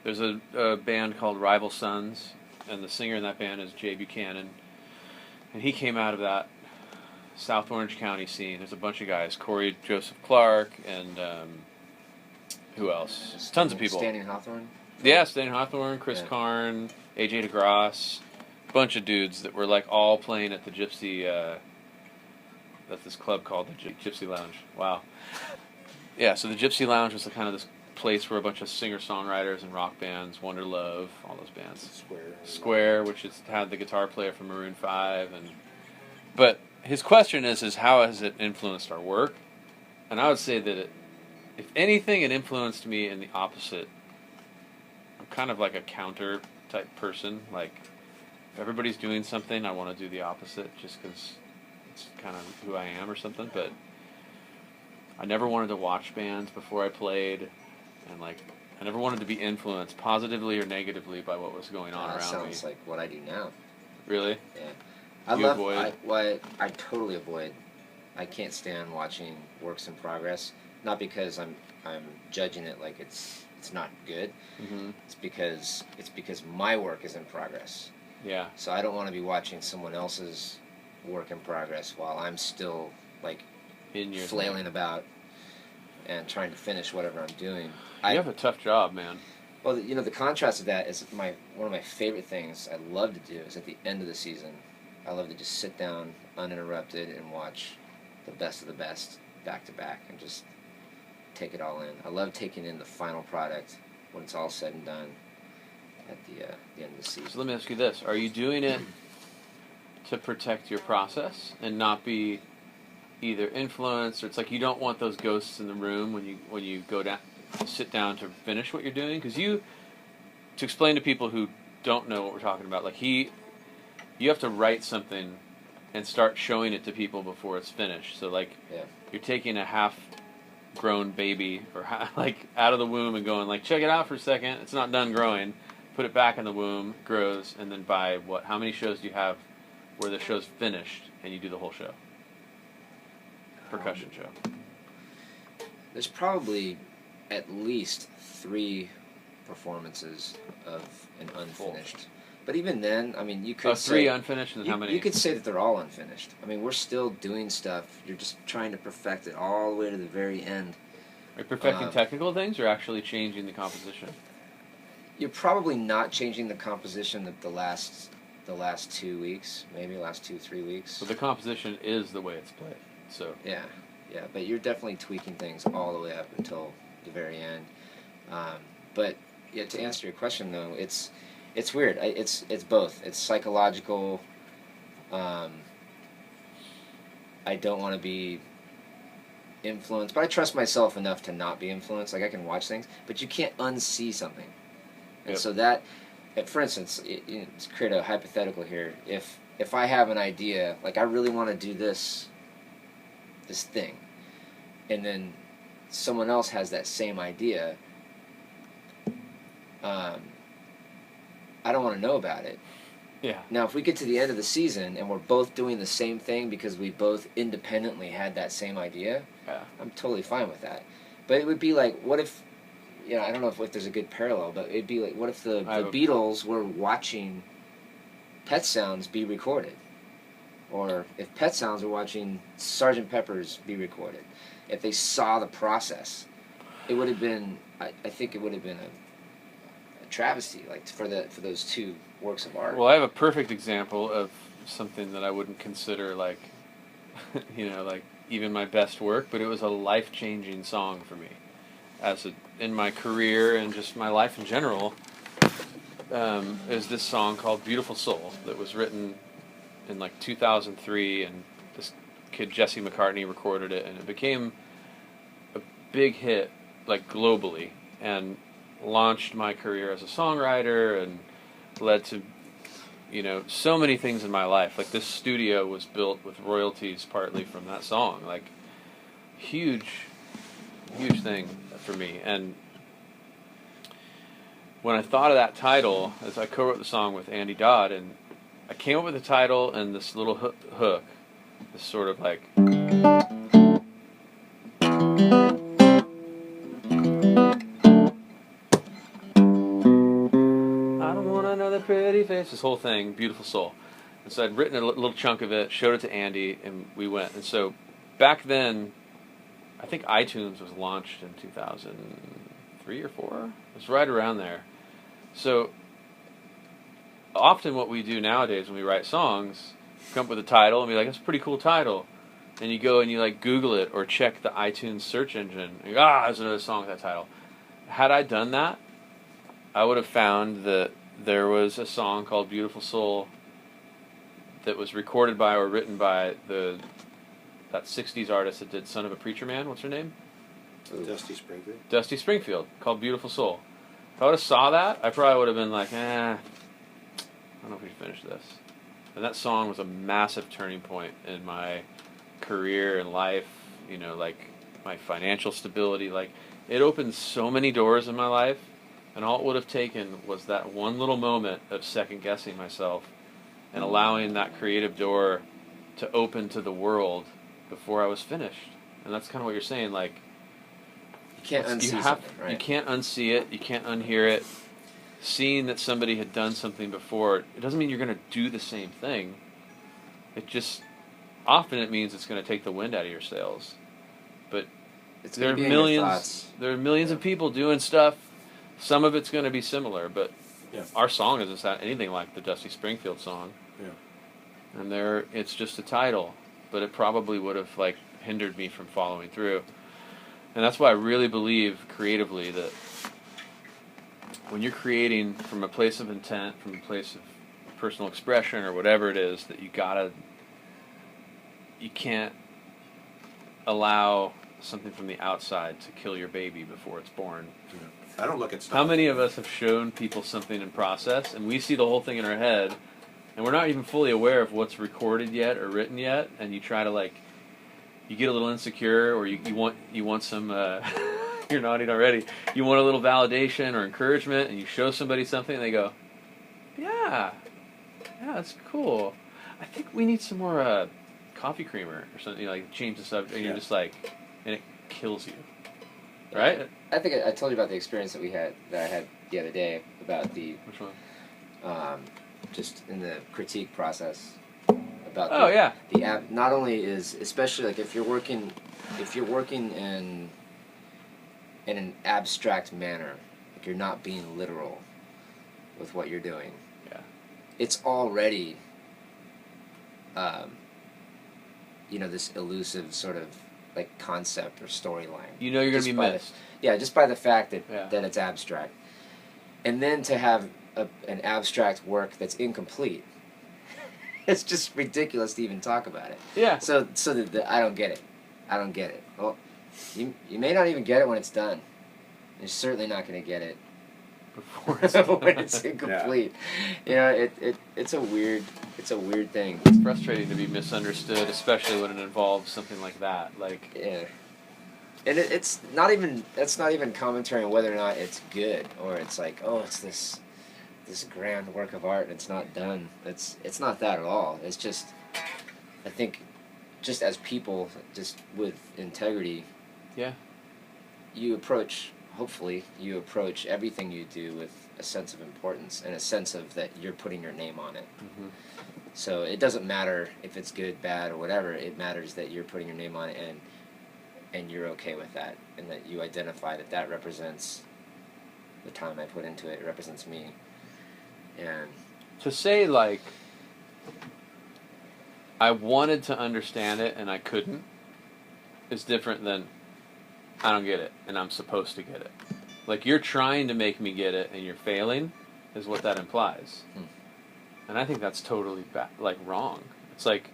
a band called Rival Sons, and the singer in that band is Jay Buchanan, and he came out of that South Orange County scene. There's a bunch of guys, Corey Joseph Clark, and who else? Tons of people. Standing Hawthorne. Yeah, Stan Hawthorne, Chris Yeah. Karn, AJ DeGrasse, bunch of dudes that were like all playing at the Gypsy. That's this club called the Gypsy Lounge. Wow. Yeah, so the Gypsy Lounge was the kind of this place where a bunch of singer-songwriters and rock bands, Wonder Love, all those bands. Square, which had the guitar player from Maroon 5, but his question is how has it influenced our work? And I would say that if anything, it influenced me in the opposite. I'm kind of like a counter type person. Like, if everybody's doing something, I want to do the opposite just because it's kind of who I am or something. But I never wanted to watch bands before I played, and like I never wanted to be influenced positively or negatively by what was going on That around me. sounds like what I do now. Really? Yeah. You avoid? I totally avoid. I can't stand watching works in progress. Not because I'm judging it like it's not good. Mm-hmm. It's because my work is in progress. Yeah. So I don't want to be watching someone else's work in progress while I'm still like In your flailing about and trying to finish whatever I'm doing. You have a tough job, man. Well, you know, the contrast of that is one of my favorite things I love to do is at the end of the season, I love to just sit down uninterrupted and watch the best of the best back to back and just take it all in. I love taking in the final product when it's all said and done at the end of the season. So let me ask you this: are you doing it to protect your process and not be either influenced, or it's like you don't want those ghosts in the room when you go down, sit down to finish what you're doing? Because to explain to people who don't know what we're talking about, like you have to write something and start showing it to people before it's finished. So like you're taking a half-grown baby or like out of the womb and going like, check it out for a second. It's not done growing. Put it back in the womb, grows, and then by how many shows do you have where the show's finished and you do the whole show? Percussion show. There's probably at least 3 performances of an unfinished. But even then, I mean, you could say 3 unfinished, and how many? You could say that they're all unfinished. I mean, we're still doing stuff. You're just trying to perfect it all the way to the very end. Are you perfecting technical things or actually changing the composition? You're probably not changing the composition of the last the last 2 weeks, maybe last 2-3 weeks. So the composition is the way it's played. So Yeah, but you're definitely tweaking things all the way up until the very end. But yeah, to answer your question though, it's weird. It's both. It's psychological. I don't want to be influenced, but I trust myself enough to not be influenced. Like I can watch things, but you can't unsee something. And so that, for instance, to create a hypothetical here, if I have an idea, like I really want to do this thing, and then someone else has that same idea, I don't want to know about it. yeah, Now, if we get to the end of the season and we're both doing the same thing because we both independently had that same idea, I'm totally fine with that. But it would be like, what if, I don't know if there's a good parallel, but it'd be like, what if the Beatles were watching Pet Sounds be recorded? Or if Pet Sounds were watching Sgt. Pepper's be recorded? If they saw the process, it would have been, I think it would have been a travesty, like for those two works of art. Well, I have a perfect example of something that I wouldn't consider like, like even my best work, but it was a life-changing song for me, in my career and just my life in general. Is this song called "Beautiful Soul" that was written in like 2003, and this kid Jesse McCartney recorded it, and it became a big hit, like globally, and launched my career as a songwriter and led to so many things in my life. Like this studio was built with royalties partly from that song. Like huge thing for me. And when I thought of that title, as I co-wrote the song with Andy Dodd, and I came up with the title and this little hook, this sort of like pretty face, this whole thing, Beautiful Soul. And so I'd written a little chunk of it, showed it to Andy, and we went. And so back then, I think iTunes was launched in 2003 or 4. It was right around there. So often what we do nowadays when we write songs, come up with a title and be like, that's a pretty cool title. And you go and you like Google it or check the iTunes search engine. And you go, there's another song with that title. Had I done that, I would have found that there was a song called "Beautiful Soul" that was recorded by or written by that 60s artist that did "Son of a Preacher Man." What's her name? Dusty Springfield. Dusty Springfield, called "Beautiful Soul." If I would have saw that, I probably would have been like, I don't know if we should finish this. And that song was a massive turning point in my career and life, like my financial stability. Like, it opened so many doors in my life. And all it would have taken was that one little moment of second-guessing myself and allowing that creative door to open to the world before I was finished. And that's kind of what you're saying, like... You can't unsee something, right? You can't unsee it, you can't unhear it. Seeing that somebody had done something before, it doesn't mean you're going to do the same thing. It just... Often it means it's going to take the wind out of your sails. But there are millions of people doing stuff. Some of it's going to be similar, but our song isn't anything like the Dusty Springfield song. Yeah. And it's just a title, but it probably would have like hindered me from following through. And that's why I really believe creatively that when you're creating from a place of intent, from a place of personal expression or whatever it is, that you can't allow something from the outside to kill your baby before it's born. Yeah. I don't look at stuff. How many of us have shown people something in process, and we see the whole thing in our head, and we're not even fully aware of what's recorded yet or written yet, and you try to you get a little insecure, or you want some, you're nodding already, you want a little validation or encouragement, and you show somebody something, and they go, yeah, that's cool. I think we need some more coffee creamer or something, change the subject, and you're just and it kills you. Right? I think I told you about the experience that I had the other day about the... Which one? Just in the critique process about the app. Not only is, especially like if you're working in an abstract manner, like you're not being literal with what you're doing. Yeah. it's already, this elusive sort of like concept or storyline. You know you're going to be missed. Just by the fact that it's abstract. And then to have an abstract work that's incomplete, it's just ridiculous to even talk about it. Yeah. So I don't get it. I don't get it. Well, you may not even get it when it's done. You're certainly not going to get it before it's done. when it's incomplete. Yeah. It's a weird thing. It's frustrating to be misunderstood, especially when it involves something like that. Yeah. And that's not even commentary on whether or not it's good, or it's like, oh, it's this grand work of art and it's not done. It's not that at all. It's just, I think, just as people, just with integrity, hopefully you approach everything you do with a sense of importance and a sense of that you're putting your name on it. Mm-hmm. So it doesn't matter if it's good, bad, or whatever. It matters that you're putting your name on it and you're okay with that, and that you identify that represents the time I put into it. It represents me. And to say, like, I wanted to understand it and I couldn't is different than I don't get it and I'm supposed to get it. Like, you're trying to make me get it and you're failing is what that implies. And I think that's totally wrong. It's like,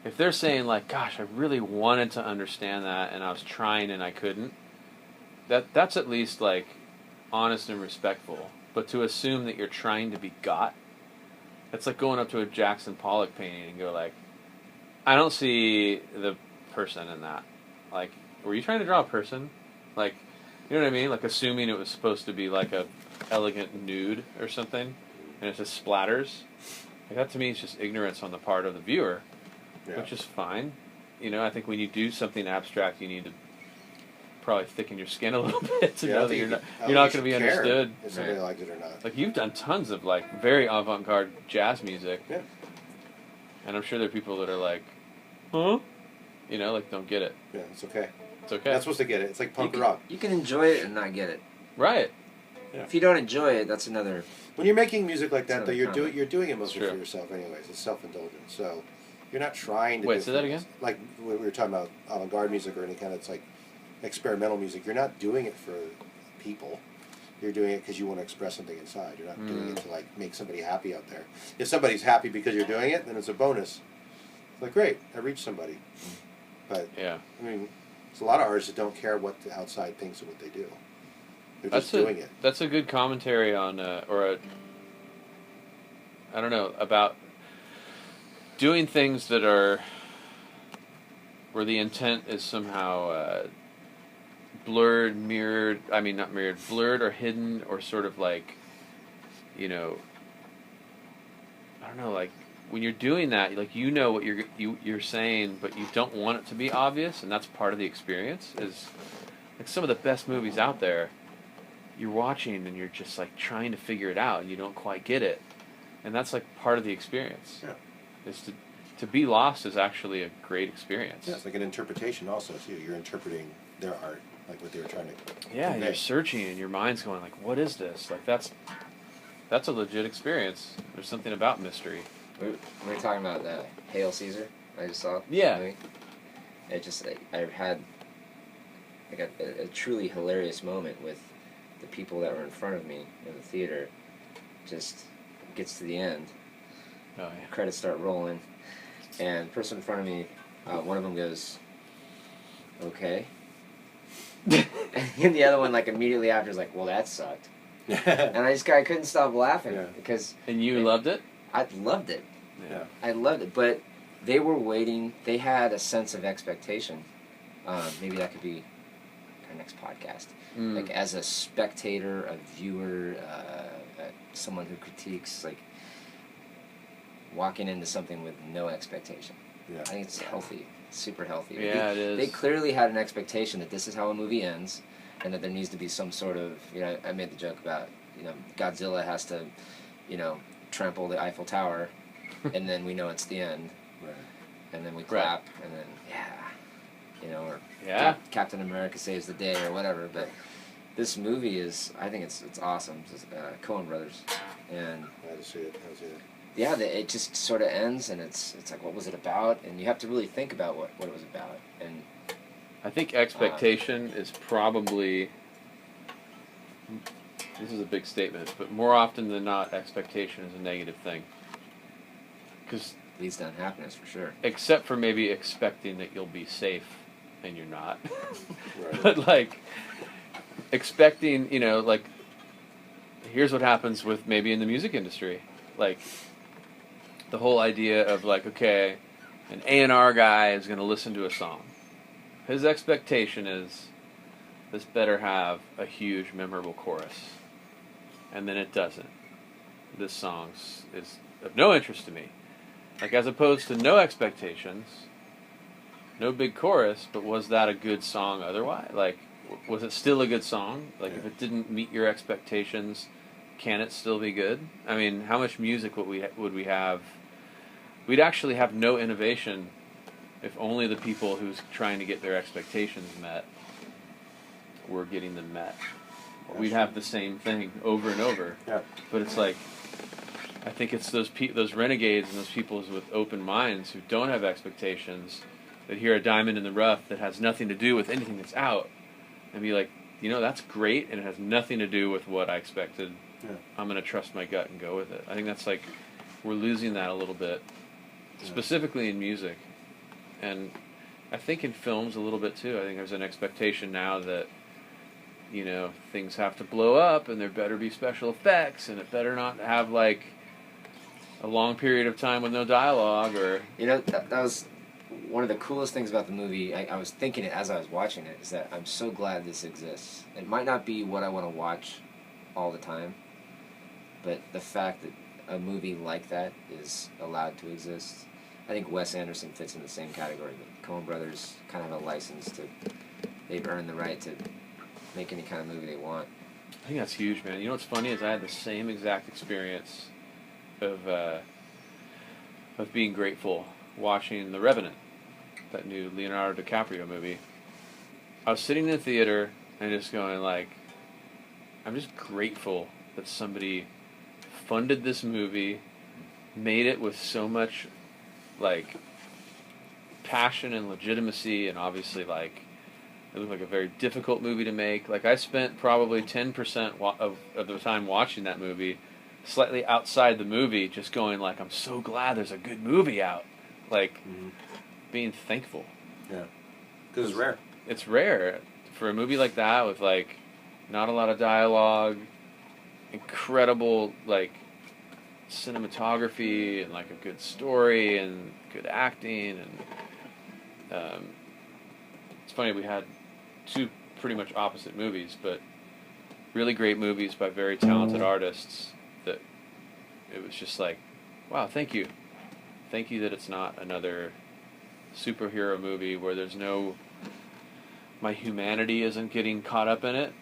if they're saying, like, gosh, I really wanted to understand that and I was trying and I couldn't, that's at least, like, honest and respectful. But to assume that you're trying to be got, it's like going up to a Jackson Pollock painting and go, like, I don't see the person in that. Like, were you trying to draw a person? Like, you know what I mean? Like, assuming it was supposed to be, like, a elegant nude or something, and it just splatters. Like, that to me is just ignorance on the part of the viewer. Yeah. Which is fine. I think when you do something abstract, you need to probably thicken your skin a little bit to know that you're not going to be understood. If somebody likes it or not. Like, you've done tons of, like, very avant-garde jazz music. Yeah. And I'm sure there are people that are like, huh? Like, don't get it. Yeah, it's okay. It's okay. You're not supposed to get it. It's like punk rock. You can enjoy it and not get it. Right. Yeah. If you don't enjoy it, that's another... When you're making music like that, though, you're doing it mostly for yourself anyways. It's self-indulgent. So you're not trying to... Wait, say that again? Like when we were talking about avant-garde music or any kind of, it's like, experimental music. You're not doing it for people. You're doing it because you want to express something inside. You're not doing it to, like, make somebody happy out there. If somebody's happy because you're doing it, then it's a bonus. It's like, great, I reached somebody. But, I mean, there's a lot of artists that don't care what the outside thinks of what they do. They're just doing it. That's a good commentary on, I don't know, about doing things that are, where the intent is somehow blurred, mirrored, not mirrored, blurred or hidden, or sort of like, I don't know, like, when you're doing that, like, what you're saying, but you don't want it to be obvious, and that's part of the experience. Is like some of the best movies out there, you're watching and you're just like trying to figure it out, and you don't quite get it, and that's like part of the experience. Yeah. Is to be lost is actually a great experience. Yeah, it's like an interpretation also too. You're interpreting their art, like what they were trying to. Yeah, and you're searching, and your mind's going like, "What is this?" Like that's a legit experience. There's something about mystery. We were talking about Hail Caesar. I just saw. Yeah. Movie. I had like a truly hilarious moment with the people that were in front of me in the theater. Just gets to the end. Oh yeah. Credits start rolling, and the person in front of me, one of them goes, "Okay," and the other one, like, immediately after is like, "Well, that sucked." And I couldn't stop laughing because. And you loved it? I loved it. Yeah. I loved it, but they were waiting. They had a sense of expectation. Maybe that could be our next podcast. Like, as a spectator, a viewer, someone who critiques, like, walking into something with no expectation. Yeah. I think it's healthy. It's super healthy. Yeah, it is. They clearly had an expectation that this is how a movie ends, and that there needs to be some sort of, I made the joke about, Godzilla has to, trample the Eiffel Tower, and then we know it's the end. Right. And then we clap, and then, or Captain America saves the day or whatever. But this movie I think it's awesome. It's Coen Brothers. And I had to see it. yeah, it just sort of ends, and it's like, what was it about? And you have to really think about what it was about. And I think expectation is probably, this is a big statement, but more often than not, expectation is a negative thing. Because leads to unhappiness for sure. Except for maybe expecting that you'll be safe, and you're not. Right. But like expecting, like here's what happens with maybe in the music industry, like the whole idea of like, okay, an A&R guy is going to listen to a song. His expectation is this better have a huge, memorable chorus, and then it doesn't. This song is of no interest to me. Like, as opposed to no expectations, no big chorus, but was that a good song otherwise? Like, was it still a good song? Like, if it didn't meet your expectations, can it still be good? I mean, how much music would we have? We'd actually have no innovation if only the people who's trying to get their expectations met were getting them met. We'd have the same thing over and over. Yeah. But it's like, I think it's those renegades and those people with open minds who don't have expectations that hear a diamond in the rough that has nothing to do with anything that's out and be like, that's great and it has nothing to do with what I expected. Yeah. I'm going to trust my gut and go with it. I think that's like, we're losing that a little bit, specifically in music. And I think in films a little bit too. I think there's an expectation now that, things have to blow up and there better be special effects and it better not have like a long period of time with no dialogue or... That was one of the coolest things about the movie. I was thinking it as I was watching it, is that I'm so glad this exists. It might not be what I want to watch all the time, but the fact that a movie like that is allowed to exist, I think Wes Anderson fits in the same category. The Coen brothers kind of have a license to... They've earned the right to make any kind of movie they want. I think that's huge, man. You know what's funny is I had the same exact experience of being grateful watching The Revenant, that new Leonardo DiCaprio movie. I was sitting in the theater and just going like, I'm just grateful that somebody funded this movie, made it with so much like passion and legitimacy, and obviously like it looked like a very difficult movie to make. Like, I spent probably 10% of the time watching that movie slightly outside the movie just going like, I'm so glad there's a good movie out. Like, being thankful. Yeah. Because it's rare. It's rare. For a movie like that with, like, not a lot of dialogue, incredible, like, cinematography and, like, a good story and good acting. And it's funny, we had two pretty much opposite movies, but really great movies by very talented artists that it was just like, wow, thank you. Thank you that it's not another superhero movie where there's my humanity isn't getting caught up in it,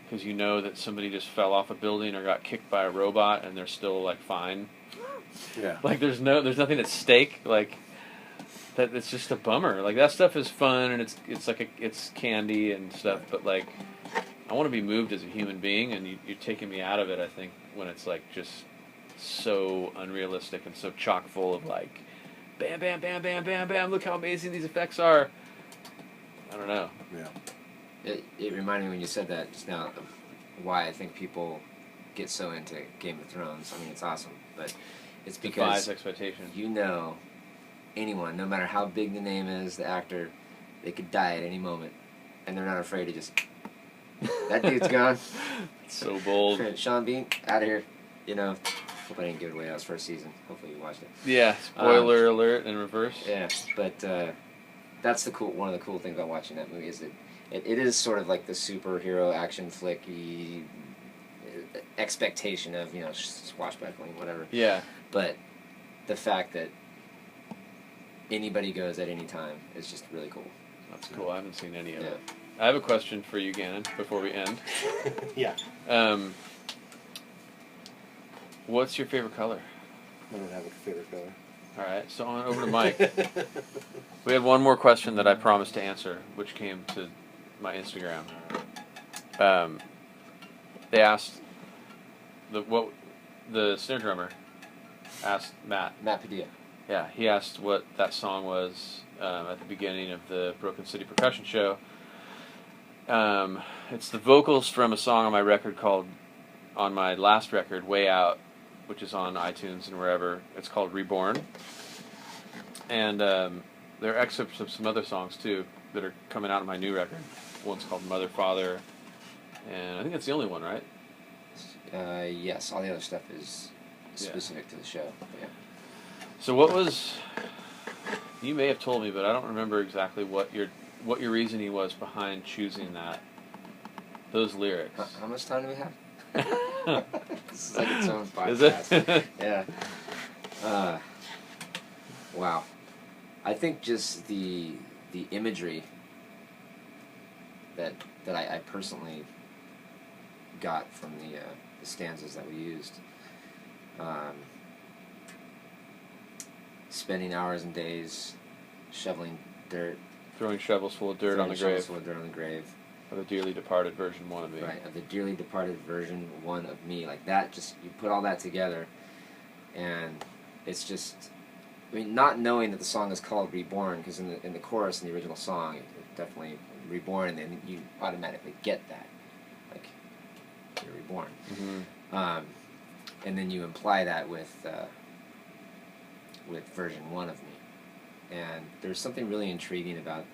because that somebody just fell off a building or got kicked by a robot and they're still like fine. Yeah. Like there's nothing at stake. Like that, it's just a bummer. Like that stuff is fun and it's candy and stuff, but like I want to be moved as a human being, and you're taking me out of it, I think, when it's like just so unrealistic and so chock full of like bam, bam, bam, bam, bam, bam, look how amazing these effects are. I don't know. Yeah. It reminded me when you said that just now of why I think people get so into Game of Thrones. I mean, it's awesome, but it's because Defies expectation. Anyone, no matter how big the name is, the actor, they could die at any moment, and they're not afraid to just... That dude's gone. So bold. Sean Bean, out of here. Hope I didn't give it away. That was first season. Hopefully you watched it. Yeah, spoiler alert in reverse. Yeah, but that's one of the cool things about watching that movie is that it is sort of like the superhero action flicky expectation of, swashbuckling, whatever. Yeah. But the fact that anybody goes at any time is just really cool. That's cool. I haven't seen any of it. I have a question for you, Gannon, before we end. Yeah. What's your favorite color? I don't have a favorite color. All right, so on over to Mike. We had one more question that I promised to answer, which came to my Instagram. They asked the snare drummer asked Matt. Matt Padilla. Yeah, he asked what that song was at the beginning of the Broken City Percussion show. It's the vocals from a song on my record on my last record, Way Out, which is on iTunes and wherever. It's called Reborn. And there are excerpts of some other songs, too, that are coming out of my new record. One's called Mother, Father, and I think that's the only one, right? Yes, all the other stuff is specific to the show. Yeah. So what was... You may have told me, but I don't remember exactly what your reasoning was behind choosing those lyrics. How much time do we have? This is like its own podcast. Is it? Yeah. Wow. I think just the imagery that I personally got from the stanzas that we used. Spending hours and days shoveling dirt. Throwing shovels full of dirt on the grave. Full of dirt on the grave. Of the dearly departed version 1 of me. Right, of the dearly departed version 1 of me. Like that, just, you put all that together, and it's just, I mean, not knowing that the song is called Reborn, because in the chorus in the original song, it definitely Reborn, and then you automatically get that. Like, you're reborn. Mm-hmm. And then you imply that with version 1 of me. And there's something really intriguing about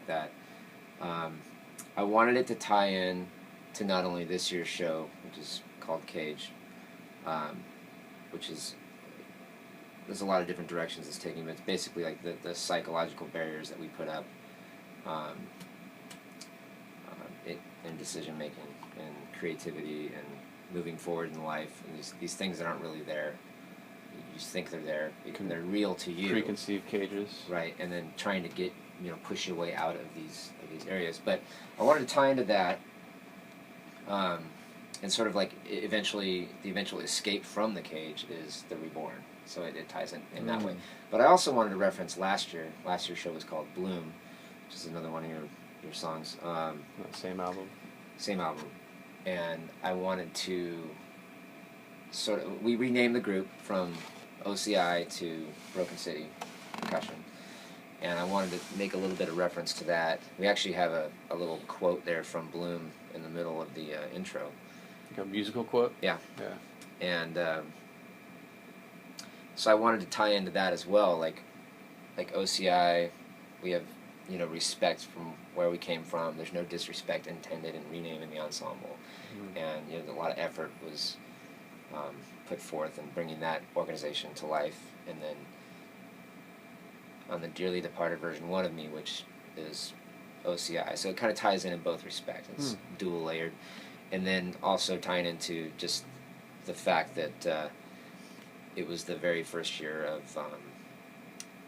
that. I wanted it to tie in to not only this year's show, which is called Cage, which is, there's a lot of different directions it's taking, but it's basically like the psychological barriers that we put up in decision making and creativity and moving forward in life, and these things that aren't really there. You just think they're there. They're real to you. Preconceived cages. Right, and then trying to push your way out of these areas. But I wanted to tie into that, and sort of like the eventual escape from the cage is the reborn. So it ties in that way. But I also wanted to reference last year. Last year's show was called Bloom, which is another one of your songs. Same album. Same album. And I wanted to we renamed the group from OCI to Broken City Percussion. And I wanted to make a little bit of reference to that. We actually have a little quote there from Bloom in the middle of the intro. Like a musical quote? Yeah. Yeah. And so I wanted to tie into that as well. Like OCI, we have respect from where we came from. There's no disrespect intended in renaming the ensemble. Mm-hmm. And a lot of effort was put forth in bringing that organization to life. And then on the dearly departed version 1 of me, which is OCI. So it kind of ties in both respects. It's dual layered. And then also tying into just the fact that it was the very first year of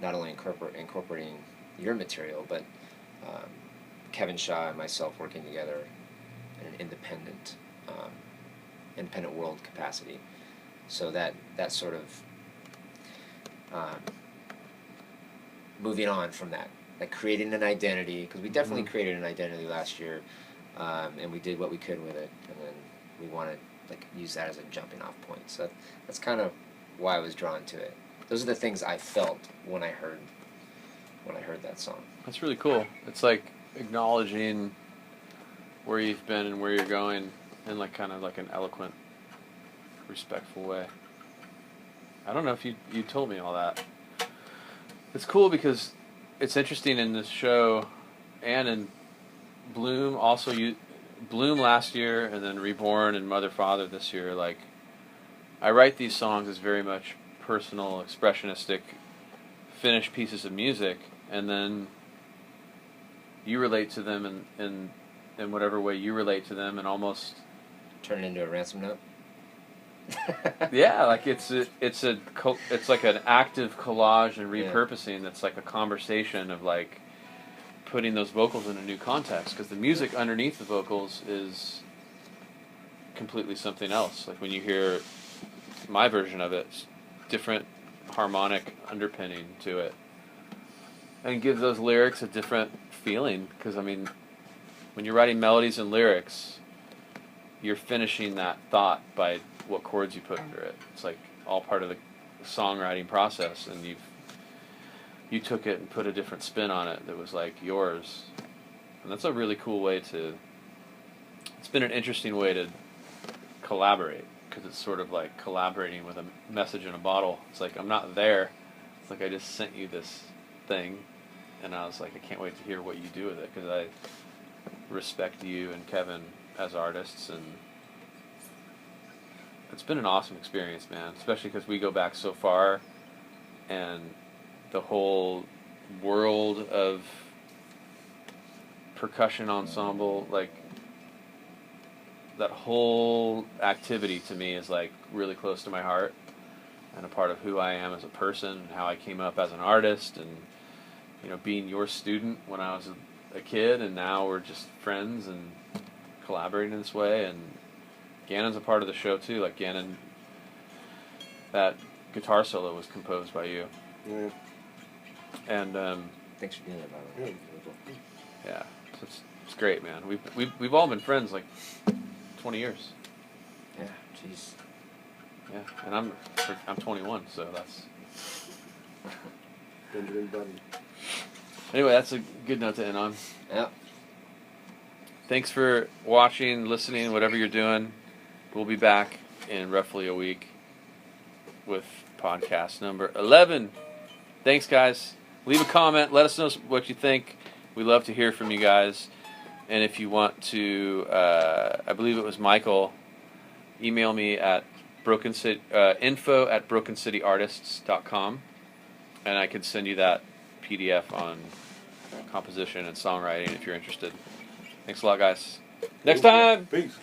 not only incorporating your material, but Kevin Shaw and myself working together in an independent world capacity. So that sort of moving on from that, like creating an identity, because we definitely created an identity last year, and we did what we could with it, and then we want to use that as a jumping off point. So that's kind of why I was drawn to it. Those are the things I felt when I heard that song. That's really cool. It's like acknowledging where you've been and where you're going in kind of an eloquent, respectful way. I don't know if you told me all that. It's cool because it's interesting in this show and in Bloom also. Bloom last year and then Reborn and Mother Father this year. I write these songs as very much personal, expressionistic, finished pieces of music, and then you relate to them in whatever way you relate to them, and almost turn it into a ransom note. Yeah, it's like an active collage and repurposing. That's like a conversation of putting those vocals in a new context, because the music underneath the vocals is completely something else. Like when you hear my version of it, it's different harmonic underpinning to it, and give those lyrics a different feeling. Because when you're writing melodies and lyrics, you're finishing that thought by what chords you put under it. It's all part of the songwriting process, and you took it and put a different spin on it that was like yours, and that's a really cool way to. It's been an interesting way to collaborate, because it's sort of like collaborating with a message in a bottle. It's like I'm not there. It's like I just sent you this thing, and I was like, I can't wait to hear what you do with it, because I respect you and Kevin as artists, and it's been an awesome experience, man. Especially because we go back so far, and the whole world of percussion ensemble, like that whole activity to me is like really close to my heart, and a part of who I am as a person, and how I came up as an artist, and being your student when I was a kid, and now we're just friends and collaborating in this way. And Gannon's a part of the show too. Like Gannon, that guitar solo was composed by you. Yeah. And thanks for doing that, by the way. Yeah, so it's great, man. We've all been friends like 20 years. Yeah, jeez. Yeah, and I'm 21, so that's. Benjamin Button. Anyway, that's a good note to end on. Yep. Thanks for watching, listening, whatever you're doing. We'll be back in roughly a week with podcast number 11. Thanks, guys. Leave a comment. Let us know what you think. We love to hear from you guys. And if you want to, I believe it was Michael, email me at info@brokencityartists.com, and I could send you that PDF on composition and songwriting if you're interested. Thanks a lot, guys. Next time! Peace.